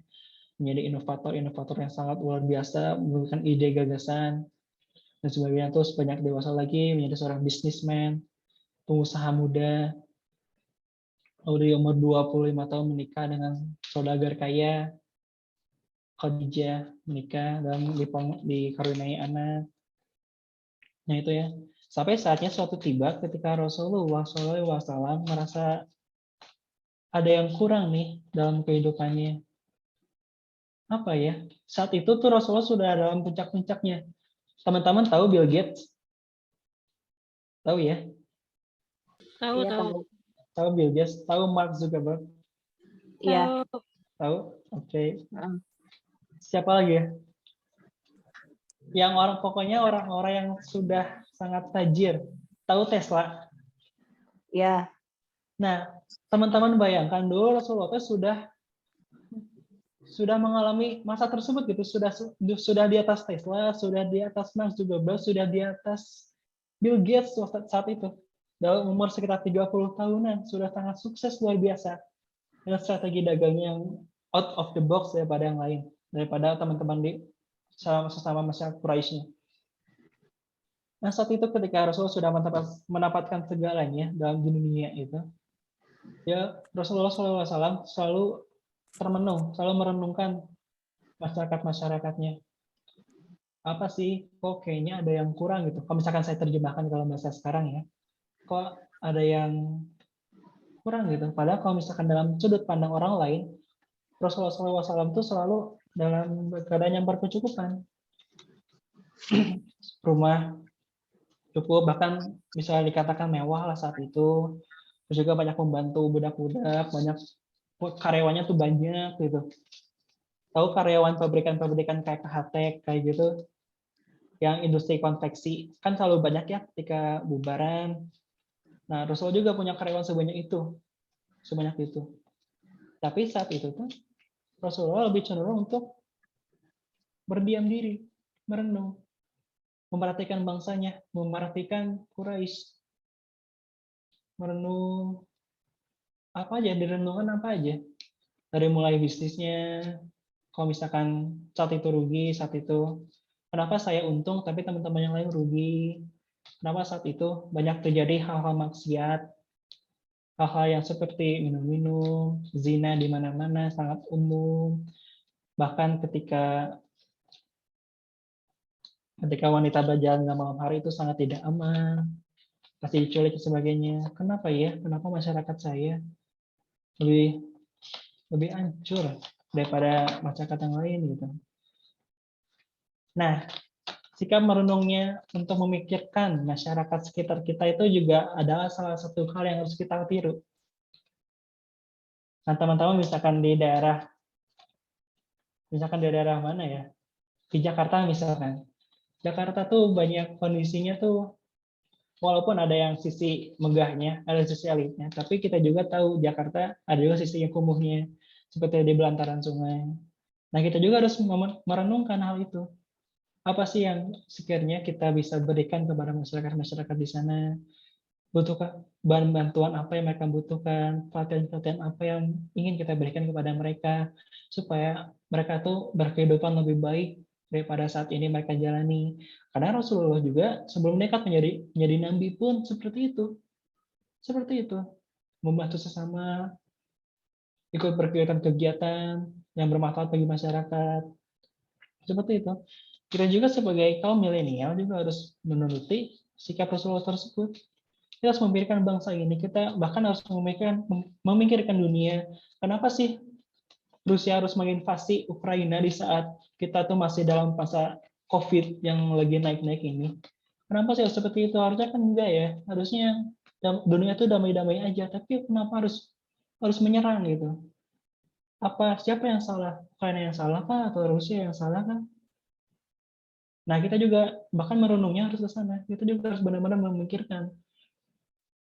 menjadi inovator yang sangat luar biasa, memberikan ide, gagasan, dan sebagainya. Terus banyak dewasa lagi menjadi seorang bisnismen, pengusaha muda. Lalu di umur 25 tahun menikah dengan saudagar kaya, Khadijah, menikah dan dikaruniai anak. Nah itu ya. Sampai saatnya suatu tiba ketika Rasulullah SAW merasa ada yang kurang nih dalam kehidupannya. Apa ya? Saat itu tuh Rasulullah sudah dalam puncak-puncaknya. Teman-teman tahu Bill Gates? Tahu ya? Tahu, Iya, tahu. Tahu Bill Gates? Tahu Mark Zuckerberg? Iya. Tahu? Oke. Siapa lagi ya? Yang pokoknya orang-orang yang sudah sangat tajir. Tahu Tesla? Iya. Nah, teman-teman bayangkan dulu Rasulullah sudah mengalami masa tersebut gitu, sudah di atas Tesla, sudah di atas Mark Zuckerberg, sudah di atas Bill Gates saat itu. Dalam umur sekitar 30 tahunan, sudah sangat sukses luar biasa. Dengan strategi dagangnya yang out of the box daripada yang lain, daripada teman-teman di sesama masyarakat Quraisy-nya. Nah, saat itu ketika Rasulullah sudah mendapatkan segalanya dalam dunia itu, ya Rasulullah SAW selalu selalu merenungkan masyarakat-masyarakatnya. Apa sih, kok kayaknya ada yang kurang gitu. Kalau misalkan saya terjemahkan kalau bahasa sekarang ya, kok ada yang kurang gitu. Padahal kalau misalkan dalam sudut pandang orang lain, Rasulullah SAW itu selalu dalam keadaan yang berkecukupan. Rumah cukup, bahkan bisa dikatakan mewah lah saat itu. Terus juga banyak membantu budak-budak, banyak karyawannya tuh banyak gitu. Tahu karyawan pabrikan-pabrikan kayak KHT kayak gitu, yang industri konveksi kan selalu banyak ya ketika bubaran. Nah, Rasul juga punya karyawan sebanyak itu. Tapi saat itu tuh Rasulullah lebih cenderung untuk berdiam diri, merenung, memperhatikan bangsanya, memperhatikan Quraisy, merenung apa aja, direnungkan apa aja. Dari mulai bisnisnya, kalau misalkan saat itu rugi, saat itu kenapa saya untung tapi teman-teman yang lain rugi? Kenapa saat itu banyak terjadi hal-hal maksiat, hal-hal yang seperti minum-minum, zina di mana-mana sangat umum. Bahkan ketika wanita berjalan dalam malam hari itu sangat tidak aman, pasti diculik dan sebagainya. Kenapa ya? Kenapa masyarakat saya lebih hancur daripada masyarakat yang lain gitu? Nah, sikap merenungnya untuk memikirkan masyarakat sekitar kita itu juga adalah salah satu hal yang harus kita tiru. Nah, teman-teman misalkan di daerah mana ya? Di Jakarta misalkan. Jakarta tuh banyak kondisinya tuh, walaupun ada yang sisi megahnya, ada sisi elitnya, tapi kita juga tahu Jakarta ada juga sisi yang kumuhnya, seperti di belantaran sungai. Nah, kita juga harus merenungkan hal itu. Apa sih yang sekiranya kita bisa berikan kepada masyarakat-masyarakat di sana? Butuhkah bantuan apa yang mereka butuhkan, pelatihan-pelatihan apa yang ingin kita berikan kepada mereka, supaya mereka tuh berkehidupan lebih baik daripada saat ini mereka jalani. Karena Rasulullah juga sebelum nekat menjadi nabi pun seperti itu. Membantu sesama, ikut berkegiatan-kegiatan yang bermanfaat bagi masyarakat. Seperti itu. Kita juga sebagai kaum milenial juga harus menuruti sikap Rasulullah tersebut. Kita harus memikirkan bangsa ini, kita bahkan harus memikirkan dunia. Kenapa sih Rusia harus menginvasi Ukraina di saat kita tuh masih dalam masa COVID yang lagi naik-naik ini. Kenapa sih seperti itu? Harusnya kan enggak ya. Harusnya dunia itu damai-damai aja. Tapi kenapa harus menyerang gitu? Siapa yang salah? Ukraina yang salah kah atau Rusia yang salah kah? Nah, kita juga bahkan merenungnya harus ke sana. Kita juga harus benar-benar memikirkan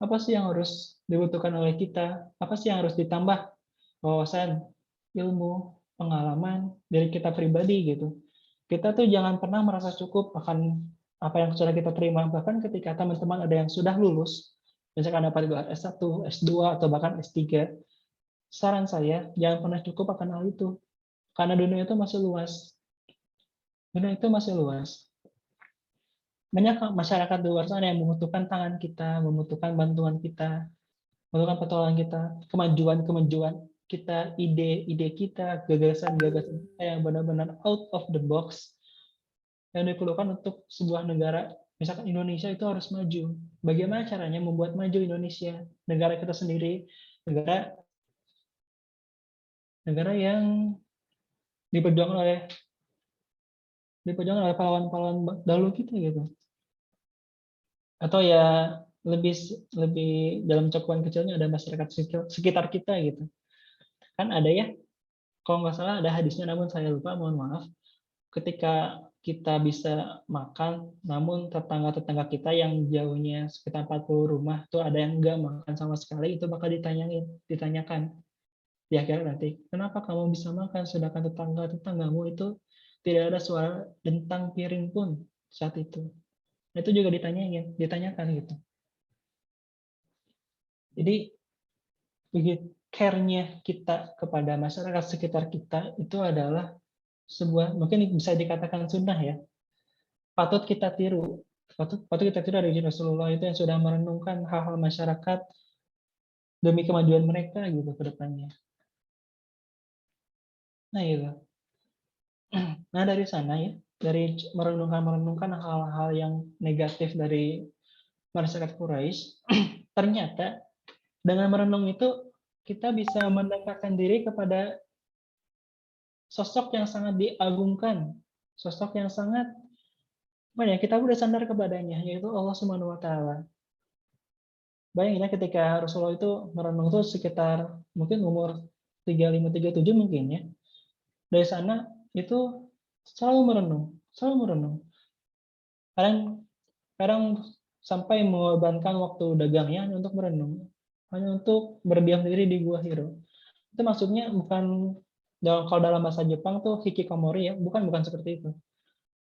apa sih yang harus dibutuhkan oleh kita? Apa sih yang harus ditambah? Wawasan, ilmu, pengalaman dari kita pribadi gitu. Kita tuh jangan pernah merasa cukup akan apa yang sudah kita terima. Bahkan ketika teman-teman ada yang sudah lulus, misalkan dapat gelar S1, S2, atau bahkan S3, saran saya jangan pernah cukup akan hal itu. Karena dunia itu masih luas. Dunia itu masih luas. Banyak masyarakat di luar sana yang membutuhkan tangan kita, membutuhkan bantuan kita, membutuhkan pertolongan kita, kemajuan kita, ide-ide kita, gagasan-gagasan kita yang benar-benar out of the box yang diperlukan untuk sebuah negara. Misalkan Indonesia itu harus maju. Bagaimana caranya membuat maju Indonesia, negara kita sendiri, negara yang diperjuangkan oleh pahlawan-pahlawan dahulu kita gitu. Atau ya lebih dalam cakupan kecilnya ada masyarakat sekitar kita gitu. Kan ada ya, kalau nggak salah ada hadisnya namun saya lupa, mohon maaf. Ketika kita bisa makan, namun tetangga-tetangga kita yang jauhnya sekitar 40 rumah tuh ada yang nggak makan sama sekali, itu bakal ditanyakan di akhir nanti, kenapa kamu bisa makan sedangkan tetanggamu itu tidak ada suara dentang piring pun saat itu. Itu juga ditanyakan gitu. Jadi begitu care-nya kita kepada masyarakat sekitar kita itu adalah sebuah, mungkin bisa dikatakan sunnah ya. Patut kita tiru dari Rasulullah itu yang sudah merenungkan hal-hal masyarakat demi kemajuan mereka gitu ke depannya. Nah gitu. Nah dari sana ya, dari merenungkan hal-hal yang negatif dari masyarakat Quraisy, ternyata dengan merenung itu kita bisa mendekatkan diri kepada sosok yang sangat diagungkan, sosok yang sangat kita udah sadar kepadanya, yaitu Allah Subhanahu Wa Taala. Bayangin ya ketika Rasulullah itu merenung itu sekitar mungkin umur 35-37 mungkin ya. Dari sana itu selalu merenung. Kadang sampai mengorbankan waktu dagangnya hanya untuk merenung, hanya untuk berdiam diri di Gua Hiro. Itu maksudnya bukan kalau dalam bahasa Jepang tuh hikikomori ya, bukan seperti itu.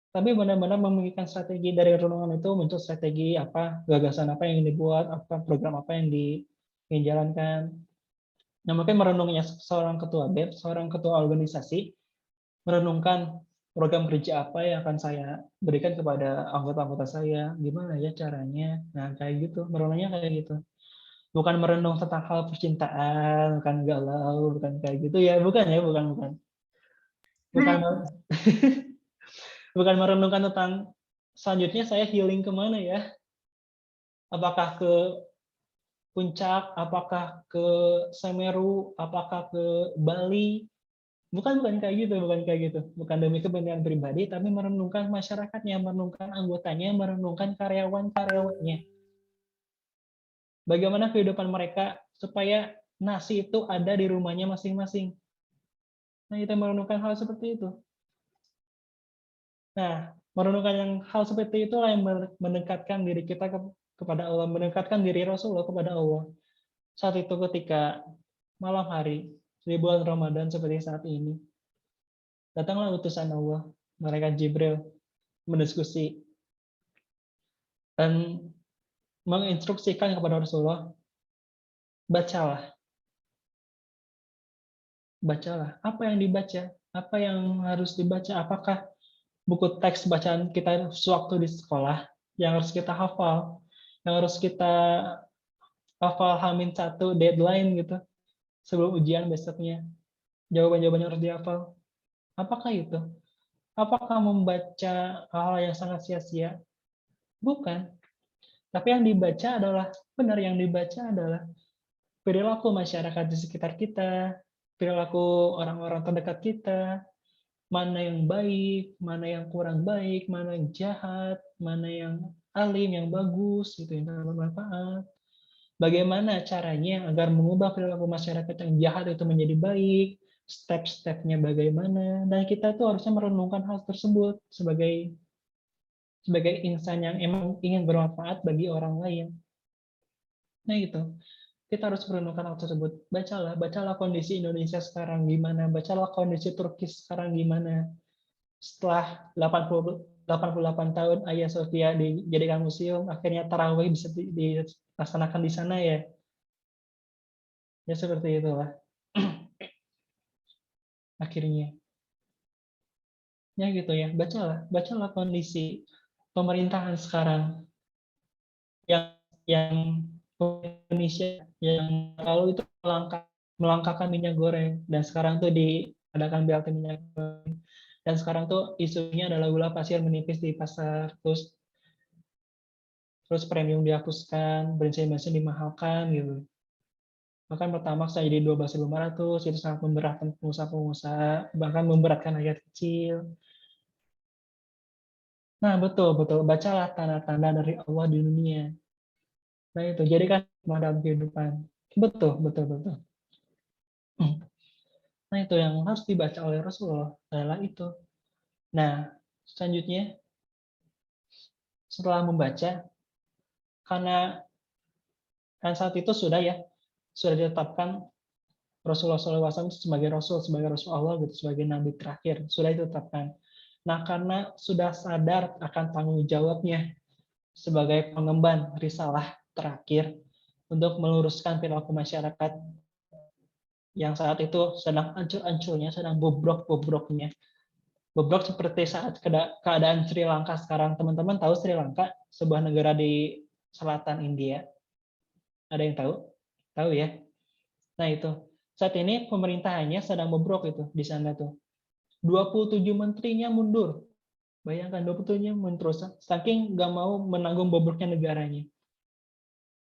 Tapi benar-benar memikirkan strategi dari renungan itu, muncul strategi apa, gagasan apa yang dibuat, apa program apa yang dijalankan. Nah, mungkin merenungnya seorang ketua BEM, seorang ketua organisasi, merenungkan program kerja apa yang akan saya berikan kepada anggota-anggota saya, gimana ya caranya. Nah, kayak gitu, merenungnya kayak gitu. Bukan merenung tentang hal percintaan, bukan galau, bukan kayak gitu ya, bukan. Bukan merenungkan tentang selanjutnya saya healing kemana ya? Apakah ke puncak, apakah ke Semeru, apakah ke Bali? Bukan kayak gitu. Bukan demi kepentingan pribadi, tapi merenungkan masyarakatnya, merenungkan anggotanya, merenungkan karyawan-karyawannya. Bagaimana kehidupan mereka supaya nasi itu ada di rumahnya masing-masing. Nah, kita merenungkan hal seperti itu. Nah, merenungkan yang hal seperti itulah yang mendekatkan diri kita kepada Allah, mendekatkan diri Rasulullah kepada Allah. Saat itu ketika malam hari di bulan Ramadan seperti saat ini, datanglah utusan Allah, malaikat Jibril, mendiskusi dan menginstruksikan kepada Rasulullah, bacalah. Apa yang dibaca? Apa yang harus dibaca? Apakah buku teks bacaan kita sewaktu di sekolah yang harus kita hafal, yang harus kita hafal H-1 deadline gitu sebelum ujian besoknya, jawaban-jawabannya harus dihafal. Apakah itu? Apakah membaca hal yang sangat sia-sia? Bukan. Tapi yang dibaca adalah perilaku masyarakat di sekitar kita, perilaku orang-orang terdekat kita, mana yang baik, mana yang kurang baik, mana yang jahat, mana yang alim, yang bagus, gitu, yang bermanfaat. Bagaimana caranya agar mengubah perilaku masyarakat yang jahat itu menjadi baik, step-stepnya bagaimana, dan kita tuh harusnya merenungkan hal tersebut sebagai insan yang emang ingin bermanfaat bagi orang lain. Nah itu, kita harus merenungkan hal tersebut. Bacalah kondisi Indonesia sekarang gimana, bacalah kondisi Turki sekarang gimana. Setelah 88 tahun Hagia Sophia dijadikan museum, akhirnya tarawih bisa dilaksanakan di sana ya. Ya seperti itulah. Akhirnya. Ya gitu ya, bacalah kondisi pemerintahan sekarang yang Indonesia yang lalu itu melangkahkan minyak goreng, dan sekarang tuh diadakan BLT minyak goreng, dan sekarang tuh isunya adalah gula pasir menipis di pasar, terus premium dihapuskan, bensin dimahalkan gitu. Bahkan Pertamax jadi 12.500, itu sangat memberatkan pengusaha-pengusaha, bahkan memberatkan rakyat kecil. Nah, betul. Bacalah tanda-tanda dari Allah di dunia. Nah, itu. Jadikan hikmah dalam kehidupan. Betul. Nah, itu yang harus dibaca oleh Rasulullah adalah itu. Nah, selanjutnya, setelah membaca, karena kan saat itu sudah ditetapkan Rasulullah SAW sebagai Rasul Allah, gitu, sebagai Nabi terakhir. Sudah ditetapkan. Nah, karena sudah sadar akan tanggung jawabnya sebagai pengemban risalah terakhir untuk meluruskan perilaku masyarakat yang saat itu sedang ancur-ancurnya, sedang bobrok-bobroknya. Bobrok seperti saat keadaan Sri Lanka sekarang. Teman-teman tahu Sri Lanka, sebuah negara di selatan India? Ada yang tahu? Tahu ya? Nah itu. Saat ini pemerintahannya sedang bobrok itu di sana tuh. 27 menterinya mundur. Bayangkan 27 mundur, saking nggak mau menanggung bobroknya negaranya.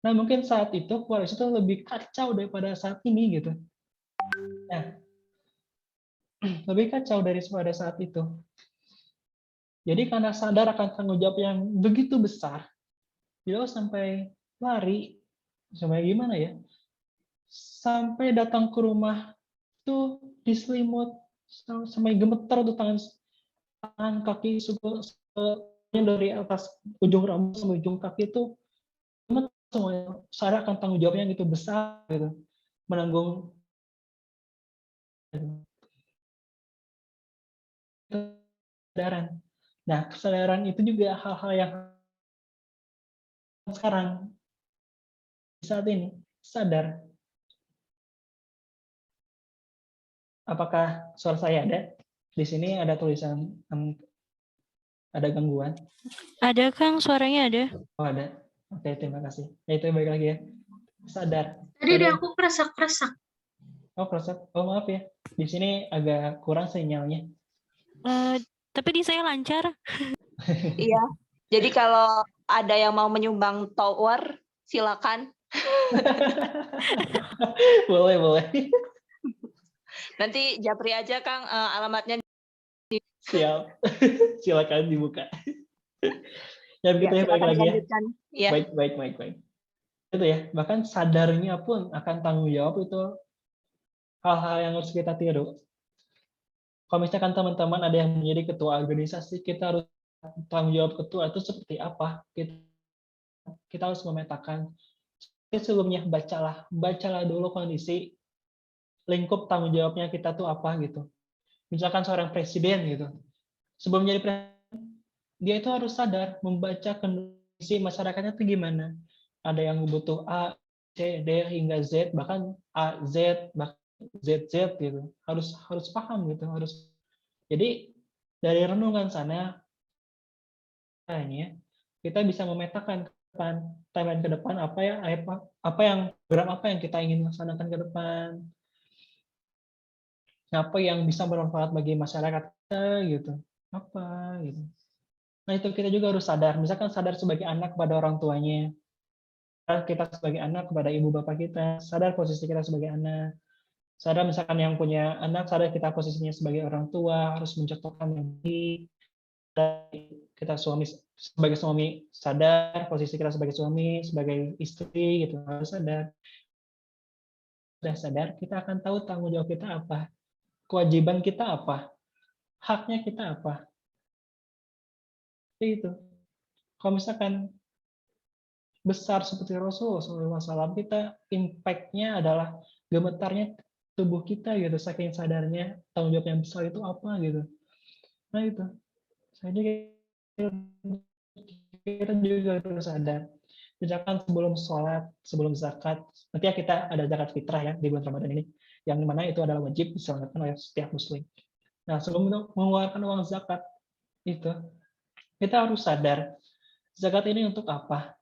Nah mungkin saat itu koalisi itu lebih kacau daripada saat ini gitu. Nah, lebih kacau daripada saat itu. Jadi karena sadar akan tanggung jawab yang begitu besar, beliau sampai lari, sampai gimana ya? Sampai datang ke rumah tuh diselimut, sampai gemeter tuh tangan kaki dari atas ujung rambut sampai ujung kaki itu gemeter semuanya. Sadar akan tanggung jawabnya yang gitu besar gitu, menanggung kesadaran. Nah, kesadaran itu juga hal-hal yang sekarang saat ini sadar. Apakah suara saya ada? Di sini ada tulisan ada gangguan? Ada Kang, suaranya ada. Oh ada. Oke, terima kasih. Ya itu baik lagi ya. Sadar. Tadi ada aku keresak-keresak. Oh keresak. Oh maaf ya. Di sini agak kurang sinyalnya. Tapi di saya lancar. Iya. Jadi kalau ada yang mau menyumbang tower, silakan. boleh. Nanti japri aja Kang alamatnya. Siap. Silakan dibuka. Ya begitu ya, baik lagi ya. Baik. Itu ya. Bahkan sadarnya pun akan tanggung jawab itu hal-hal yang harus kita tiru. Kalau misalkan teman-teman ada yang menjadi ketua organisasi, kita harus tanggung jawab ketua itu seperti apa. Kita harus memetakan. Sebelumnya bacalah dulu kondisi lingkup tanggung jawabnya kita tuh apa gitu. Misalkan seorang presiden gitu. Sebelum jadi presiden, dia itu harus sadar membaca kondisi masyarakatnya itu gimana. Ada yang butuh A, C, D hingga Z, bahkan A, Z, bahkan ZZ gitu. Harus paham gitu, harus. Jadi dari renungan sana kita bisa memetakan timeline ke depan apa yang kita ingin laksanakan ke depan. Apa yang bisa bermanfaat bagi masyarakat kita gitu. Apa gitu. Nah, itu kita juga harus sadar. Misalkan sadar sebagai anak kepada orang tuanya. Kita sebagai anak kepada ibu bapak kita, sadar posisi kita sebagai anak. Sadar misalkan yang punya anak, sadar kita posisinya sebagai orang tua harus mencontohkan yang baik. Kita sebagai suami sadar posisi kita sebagai suami, sebagai istri gitu harus sadar. Sudah sadar, kita akan tahu tanggung jawab kita apa, kewajiban kita apa, haknya kita apa. Itu. Kalau misalkan besar seperti Rasulullah SAW, kita impact-nya adalah gemetarnya tubuh kita gitu, saking sadarnya tanggung jawab yang besar itu apa gitu. Nah itu, jadi kita juga harus sadar. Misalkan sebelum sholat, sebelum zakat, nanti ya kita ada zakat fitrah ya di bulan Ramadan ini, yang dimana itu adalah wajib diselenggarakan oleh setiap muslim. Nah sebelum mengeluarkan uang zakat itu, kita harus sadar zakat ini untuk apa,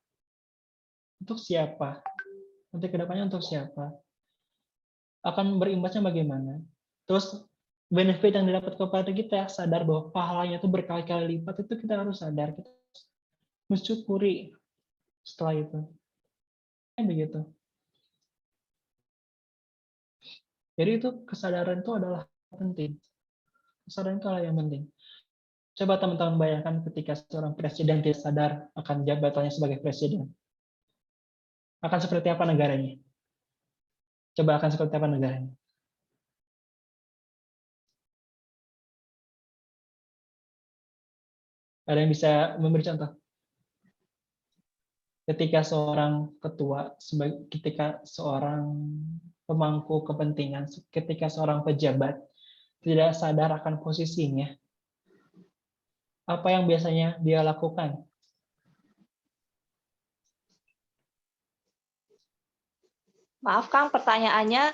untuk siapa, nanti kedepannya untuk siapa, akan berimbasnya bagaimana. Terus benefit yang didapat kepada kita, sadar bahwa pahalanya itu berkali-kali lipat, itu kita harus sadar, kita harus mensyukuri setelah itu. Begitu. Jadi itu kesadaran itu adalah penting. Kesadaran itu adalah yang penting. Coba teman-teman bayangkan ketika seorang presiden tidak sadar akan jabatannya sebagai presiden. Akan seperti apa negaranya? Coba akan seperti apa negaranya? Ada yang bisa memberi contoh? Ketika seorang ketua, ketika seorang pemangku kepentingan, ketika seorang pejabat tidak sadar akan posisinya, apa yang biasanya dia lakukan? Maaf Kang, pertanyaannya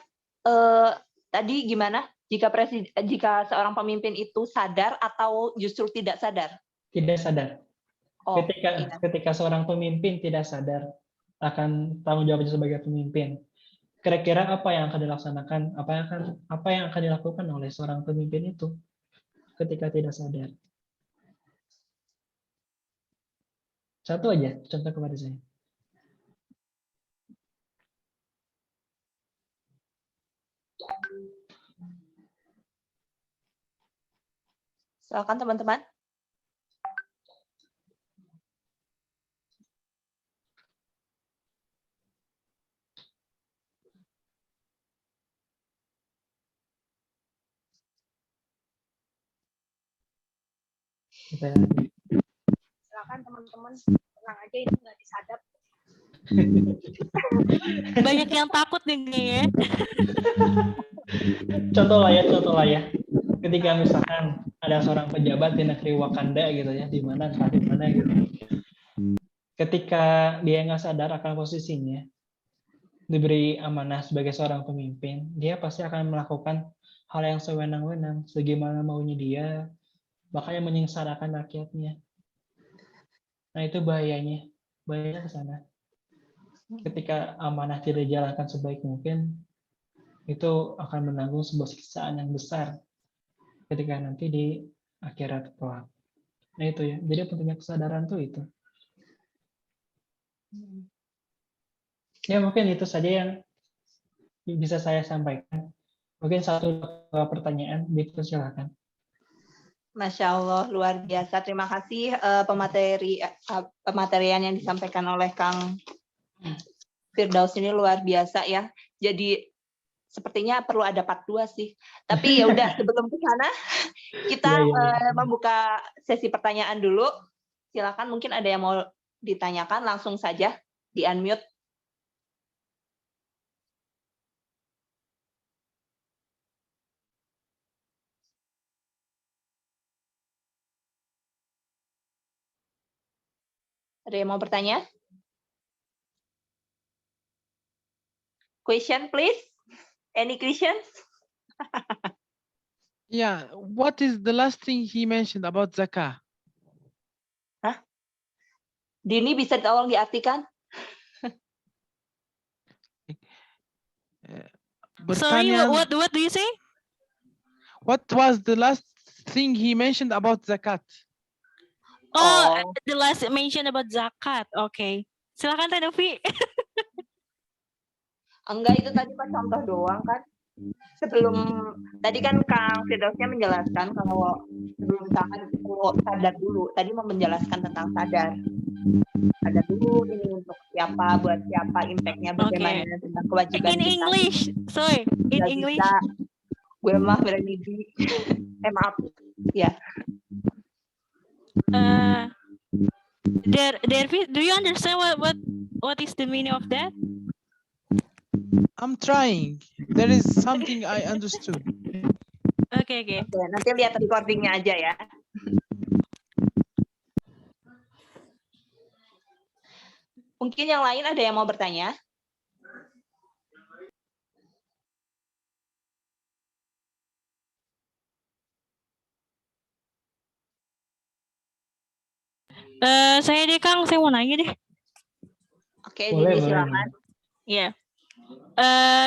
tadi gimana? Jika seorang pemimpin itu sadar atau justru tidak sadar? Tidak sadar. Oh, ketika seorang pemimpin tidak sadar akan tanggung jawabnya sebagai pemimpin, kira-kira apa yang akan dilaksanakan? Apa yang akan dilakukan oleh seorang pemimpin itu ketika tidak sadar? Satu aja contoh kepada saya. Silakan teman-teman. Silakan teman-teman, tenang aja ini nggak disadap. Banyak yang takut nih ya. Contoh lah ya. Ketika misalkan ada seorang pejabat di negeri Wakanda gitu ya, di mana gitu. Ketika dia nggak sadar akan posisinya, diberi amanah sebagai seorang pemimpin, dia pasti akan melakukan hal yang sewenang-wenang, sebagaimana maunya dia, makanya menyengsarakan rakyatnya. Nah itu bahayanya ke sana. Ketika amanah tidak dijalankan sebaik mungkin, itu akan menanggung sebuah siksaan yang besar ketika nanti di akhirat kelak. Nah itu ya, jadi pentingnya kesadaran tuh itu. Ya mungkin itu saja yang bisa saya sampaikan. Mungkin satu pertanyaan, dipersilakan. Masya Allah, luar biasa. Terima kasih pematerian yang disampaikan oleh Kang Firdaus ini luar biasa ya. Jadi sepertinya perlu ada part 2 sih. Tapi ya udah sebelum ke sana kita membuka sesi pertanyaan dulu. Silakan, mungkin ada yang mau ditanyakan, langsung saja di unmute. Ada yang mau bertanya? Question, please. Any questions? Yeah, what is the last thing he mentioned about zakah? Hah? Dini bisa tolong diartikan? Sorry, what do you say? What was the last thing he mentioned about zakat? Oh, the last mention about zakat. Okay. Silakan Teh Novi. Enggak, itu tadi pas contoh doang kan. sebelum tadi kan Kang Firdausnya menjelaskan kalau sebelum sadar dulu, tadi mau menjelaskan tentang sadar dulu ini untuk siapa, buat siapa, impact-nya bagaimana, tentang kewajiban In kita. English, sorry, in English. Gue mah berani maaf, ya. Dervi, do you understand what is the meaning of that? I'm trying. There is something I understood. Okay. Nanti lihat recordingnya aja ya. Mungkin yang lain ada yang mau bertanya? Saya deh Kang, saya mau nanya deh. Oke, jadi silakan. Iya.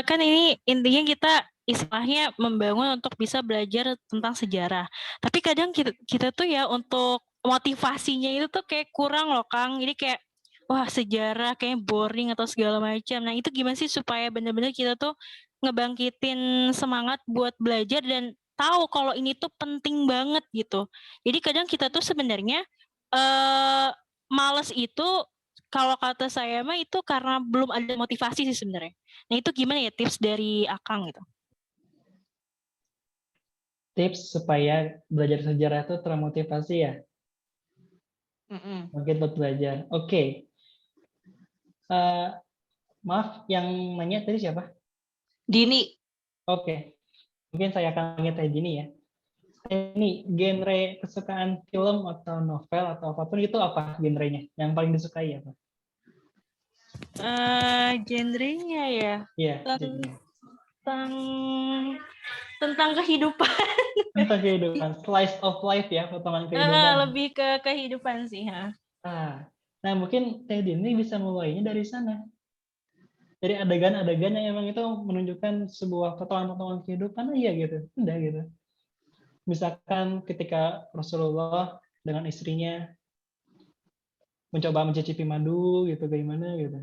Kan ini intinya kita istilahnya membangun untuk bisa belajar tentang sejarah. Tapi kadang kita tuh ya untuk motivasinya itu tuh kayak kurang loh Kang. Jadi kayak wah sejarah kayak boring atau segala macam. Nah itu gimana sih supaya benar-benar kita tuh ngebangkitin semangat buat belajar dan tahu kalau ini tuh penting banget gitu. Jadi kadang kita tuh sebenarnya males itu kalau kata saya mah itu karena belum ada motivasi sih sebenarnya. Nah itu gimana ya tips dari Akang gitu? Tips supaya belajar sejarah itu termotivasi ya? Mungkin buat belajar. Oke. Maaf, yang nanya tadi siapa? Dini. Oke. Mungkin saya akan nanya tadi Dini ya. Ini genre kesukaan film atau novel atau apapun itu apa genrenya? Yang paling disukai apa? Genrenya ya? Iya. Tentang kehidupan. Tentang kehidupan. Slice of life ya, potongan kehidupan. Lebih ke kehidupan sih. Nah mungkin Teh Dini bisa mulainya dari sana. Dari adegan-adegan yang emang itu menunjukkan sebuah potongan-potongan kehidupan aja gitu. Udah gitu. Misalkan ketika Rasulullah dengan istrinya mencoba mencicipi madu gitu, gimana gitu.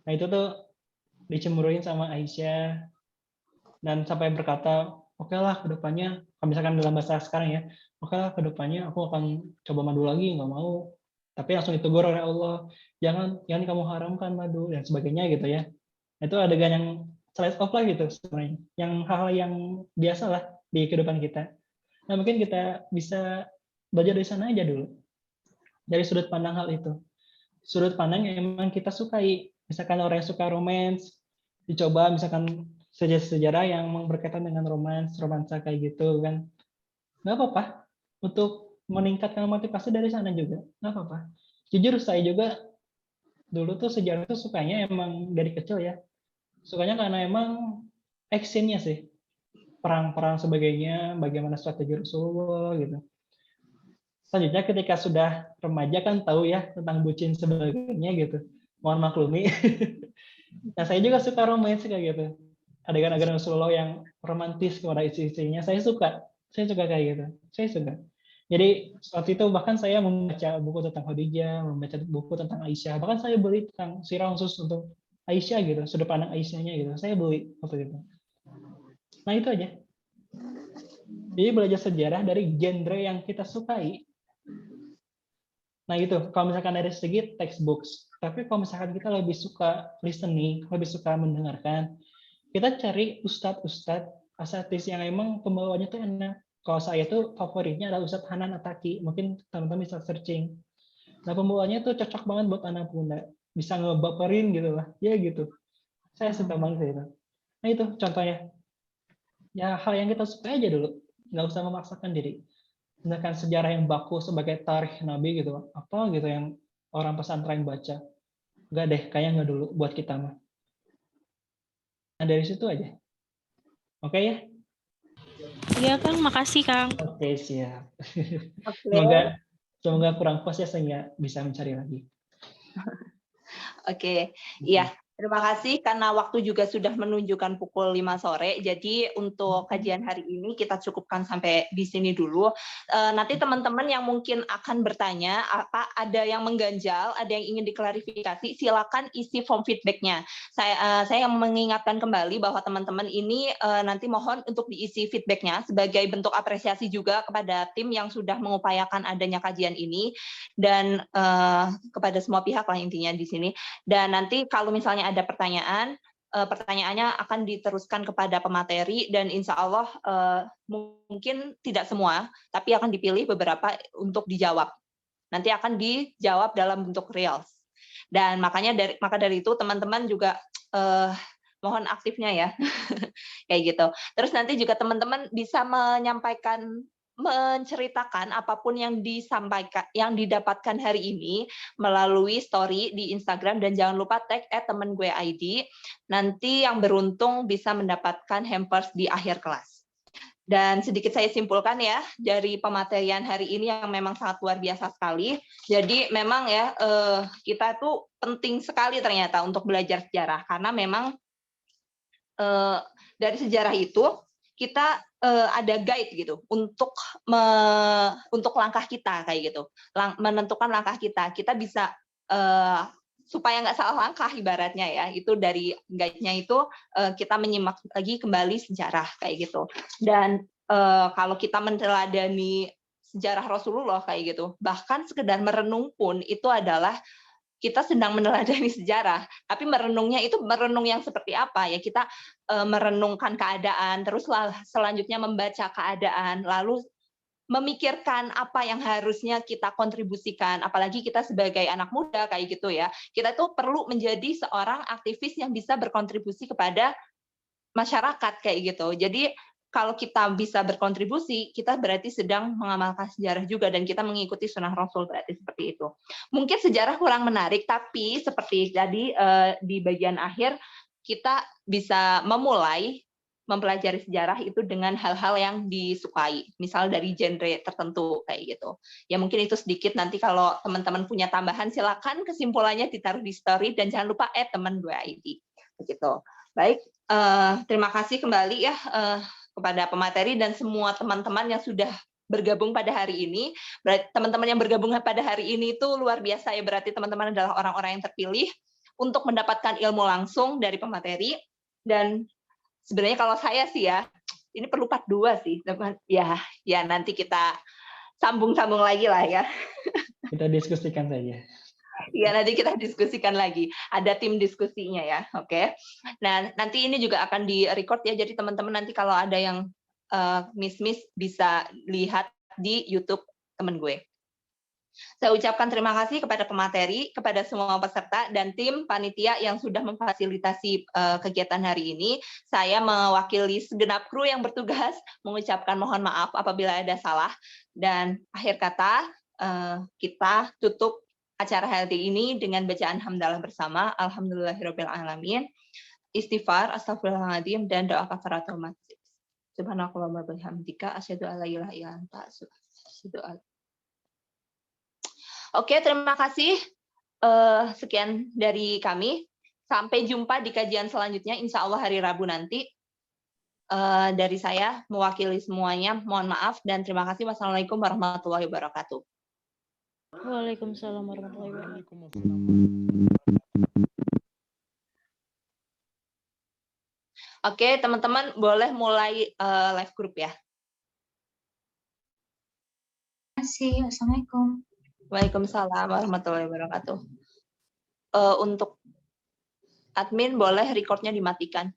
Nah itu tuh dicemburuin sama Aisyah dan sampai berkata, oke lah kedepannya, kalau misalkan dalam bahasa sekarang ya, oke lah kedepannya aku akan coba madu lagi, nggak mau. Tapi langsung ditegur oleh Allah, jangan kamu haramkan madu dan sebagainya gitu ya. Itu adegan yang slice of life gitu sebenarnya, yang hal-hal yang biasa lah di kehidupan kita. Nah mungkin kita bisa belajar dari sana aja dulu, dari sudut pandang hal itu, sudut pandang yang memang kita sukai. Misalkan orang yang suka romance, dicoba misalkan sejarah yang berkaitan dengan romansa kayak gitu kan, nggak apa-apa untuk meningkatkan motivasi dari sana juga, nggak apa-apa. Jujur saya juga dulu tuh sejarah tuh sukanya emang dari kecil ya, sukanya karena emang actionnya sih, perang-perang sebagainya, bagaimana strategi Rasulullah gitu. Selanjutnya ketika sudah remaja kan tahu ya tentang bucin sebagainya gitu, mohon maklumi. Nah saya juga suka romance kayak gitu, adegan-adegan Rasulullah yang romantis kepada istri-istrinya, saya suka kayak gitu, saya suka. Jadi waktu itu bahkan saya membaca buku tentang Khadijah, membaca buku tentang Aisyah, bahkan saya beli tentang sirah khusus untuk Aisyah gitu, sudut pandang Aisyahnya gitu, saya beli waktu itu. Nah itu aja. Jadi belajar sejarah dari genre yang kita sukai. Nah itu, kalau misalkan dari segi textbooks. Tapi kalau misalkan kita lebih suka listening, lebih suka mendengarkan, kita cari ustadz-ustadz, asatidz yang emang pembawanya tuh enak. Kalau saya tuh favoritnya adalah Ustadz Hanan Ataki. Mungkin teman-teman bisa searching. Nah pembawanya tuh cocok banget buat anak muda. Bisa ngebaperin gitu lah. Ya gitu. Saya suka banget itu. Nah itu contohnya. Ya hal yang kita suka aja dulu. Nggak usah memaksakan diri. Misalkan sejarah yang baku sebagai tarikh Nabi gitu, apa gitu yang orang pesantren baca, enggak deh, kayaknya nggak dulu buat kita mah. Nah dari situ aja, oke ya? Iya Kang, makasih Kang. Oke siap. Okay. Semoga kurang puas ya sehingga bisa mencari lagi. Oke, iya. Terima kasih karena waktu juga sudah menunjukkan pukul 5 sore. Jadi untuk kajian hari ini kita cukupkan sampai di sini dulu. Nanti teman-teman yang mungkin akan bertanya, ada yang mengganjal, ada yang ingin diklarifikasi, silakan isi form feedback-nya. Saya mengingatkan kembali bahwa teman-teman ini nanti mohon untuk diisi feedback-nya sebagai bentuk apresiasi juga kepada tim yang sudah mengupayakan adanya kajian ini dan kepada semua pihak lah intinya di sini. Dan nanti kalau misalnya ada pertanyaan, pertanyaannya akan diteruskan kepada pemateri dan insya Allah mungkin tidak semua, tapi akan dipilih beberapa untuk dijawab. Nanti akan dijawab dalam bentuk reels. Dan maka dari itu teman-teman juga mohon aktifnya ya, kayak gitu. Terus nanti juga teman-teman bisa menceritakan apapun yang disampaikan, yang didapatkan hari ini melalui story di Instagram dan jangan lupa tag @temengue_id. Nanti yang beruntung bisa mendapatkan hampers di akhir kelas. Dan sedikit saya simpulkan ya dari pematerian hari ini yang memang sangat luar biasa sekali. Jadi memang ya kita tuh penting sekali ternyata untuk belajar sejarah karena memang dari sejarah itu kita ada guide gitu untuk langkah kita kayak gitu, menentukan langkah kita bisa supaya nggak salah langkah ibaratnya ya, itu dari guide-nya itu kita menyimak lagi kembali sejarah kayak gitu. Dan kalau kita meneladani sejarah Rasulullah kayak gitu, bahkan sekedar merenung pun itu adalah kita sedang meneladani sejarah, tapi merenungnya itu merenung yang seperti apa ya, kita merenungkan keadaan, terus selanjutnya membaca keadaan, lalu memikirkan apa yang harusnya kita kontribusikan, apalagi kita sebagai anak muda kayak gitu ya, kita tuh perlu menjadi seorang aktivis yang bisa berkontribusi kepada masyarakat kayak gitu. Jadi kalau kita bisa berkontribusi, kita berarti sedang mengamalkan sejarah juga dan kita mengikuti sunnah Rasul, berarti seperti itu. Mungkin sejarah kurang menarik, tapi seperti tadi di bagian akhir kita bisa memulai mempelajari sejarah itu dengan hal-hal yang disukai, misal dari genre tertentu kayak gitu. Ya mungkin itu sedikit, nanti kalau teman-teman punya tambahan silakan kesimpulannya ditaruh di story dan jangan lupa @temen2id. Begitu. Baik, terima kasih kembali ya kepada pemateri dan semua teman-teman yang sudah bergabung pada hari ini. Berarti teman-teman yang bergabung pada hari ini itu luar biasa ya, berarti teman-teman adalah orang-orang yang terpilih untuk mendapatkan ilmu langsung dari pemateri. Dan sebenarnya kalau saya sih ya, ini perlu part 2 sih. Ya nanti kita sambung-sambung lagi lah ya. Kita diskusikan saja. Ya, nanti kita diskusikan lagi. Ada tim diskusinya ya, oke. Nah, nanti ini juga akan di-record ya, jadi teman-teman nanti kalau ada yang miss-miss bisa lihat di YouTube temen gue. Saya ucapkan terima kasih kepada pemateri, kepada semua peserta, dan tim panitia yang sudah memfasilitasi kegiatan hari ini. Saya mewakili segenap kru yang bertugas, mengucapkan mohon maaf apabila ada salah. Dan akhir kata, kita tutup acara hari ini dengan bacaan hamdalah bersama, alhamdulillahirrabbilalamin, istighfar, astagfirullahaladzim, dan doa kafaratul majlis. Subhanakallahumma bihamdika, asyhadu an la ilaha illa anta, asyhadu. Oke, terima kasih. Sekian dari kami. Sampai jumpa di kajian selanjutnya, insya Allah hari Rabu nanti. Dari saya, mewakili semuanya, mohon maaf, dan terima kasih. Wassalamualaikum warahmatullahi wabarakatuh. Waalaikumsalam warahmatullahi wabarakatuh. Oke, teman-teman boleh mulai live group ya. Terima kasih. Assalamualaikum. Waalaikumsalam warahmatullahi wabarakatuh. Untuk admin boleh recordnya dimatikan.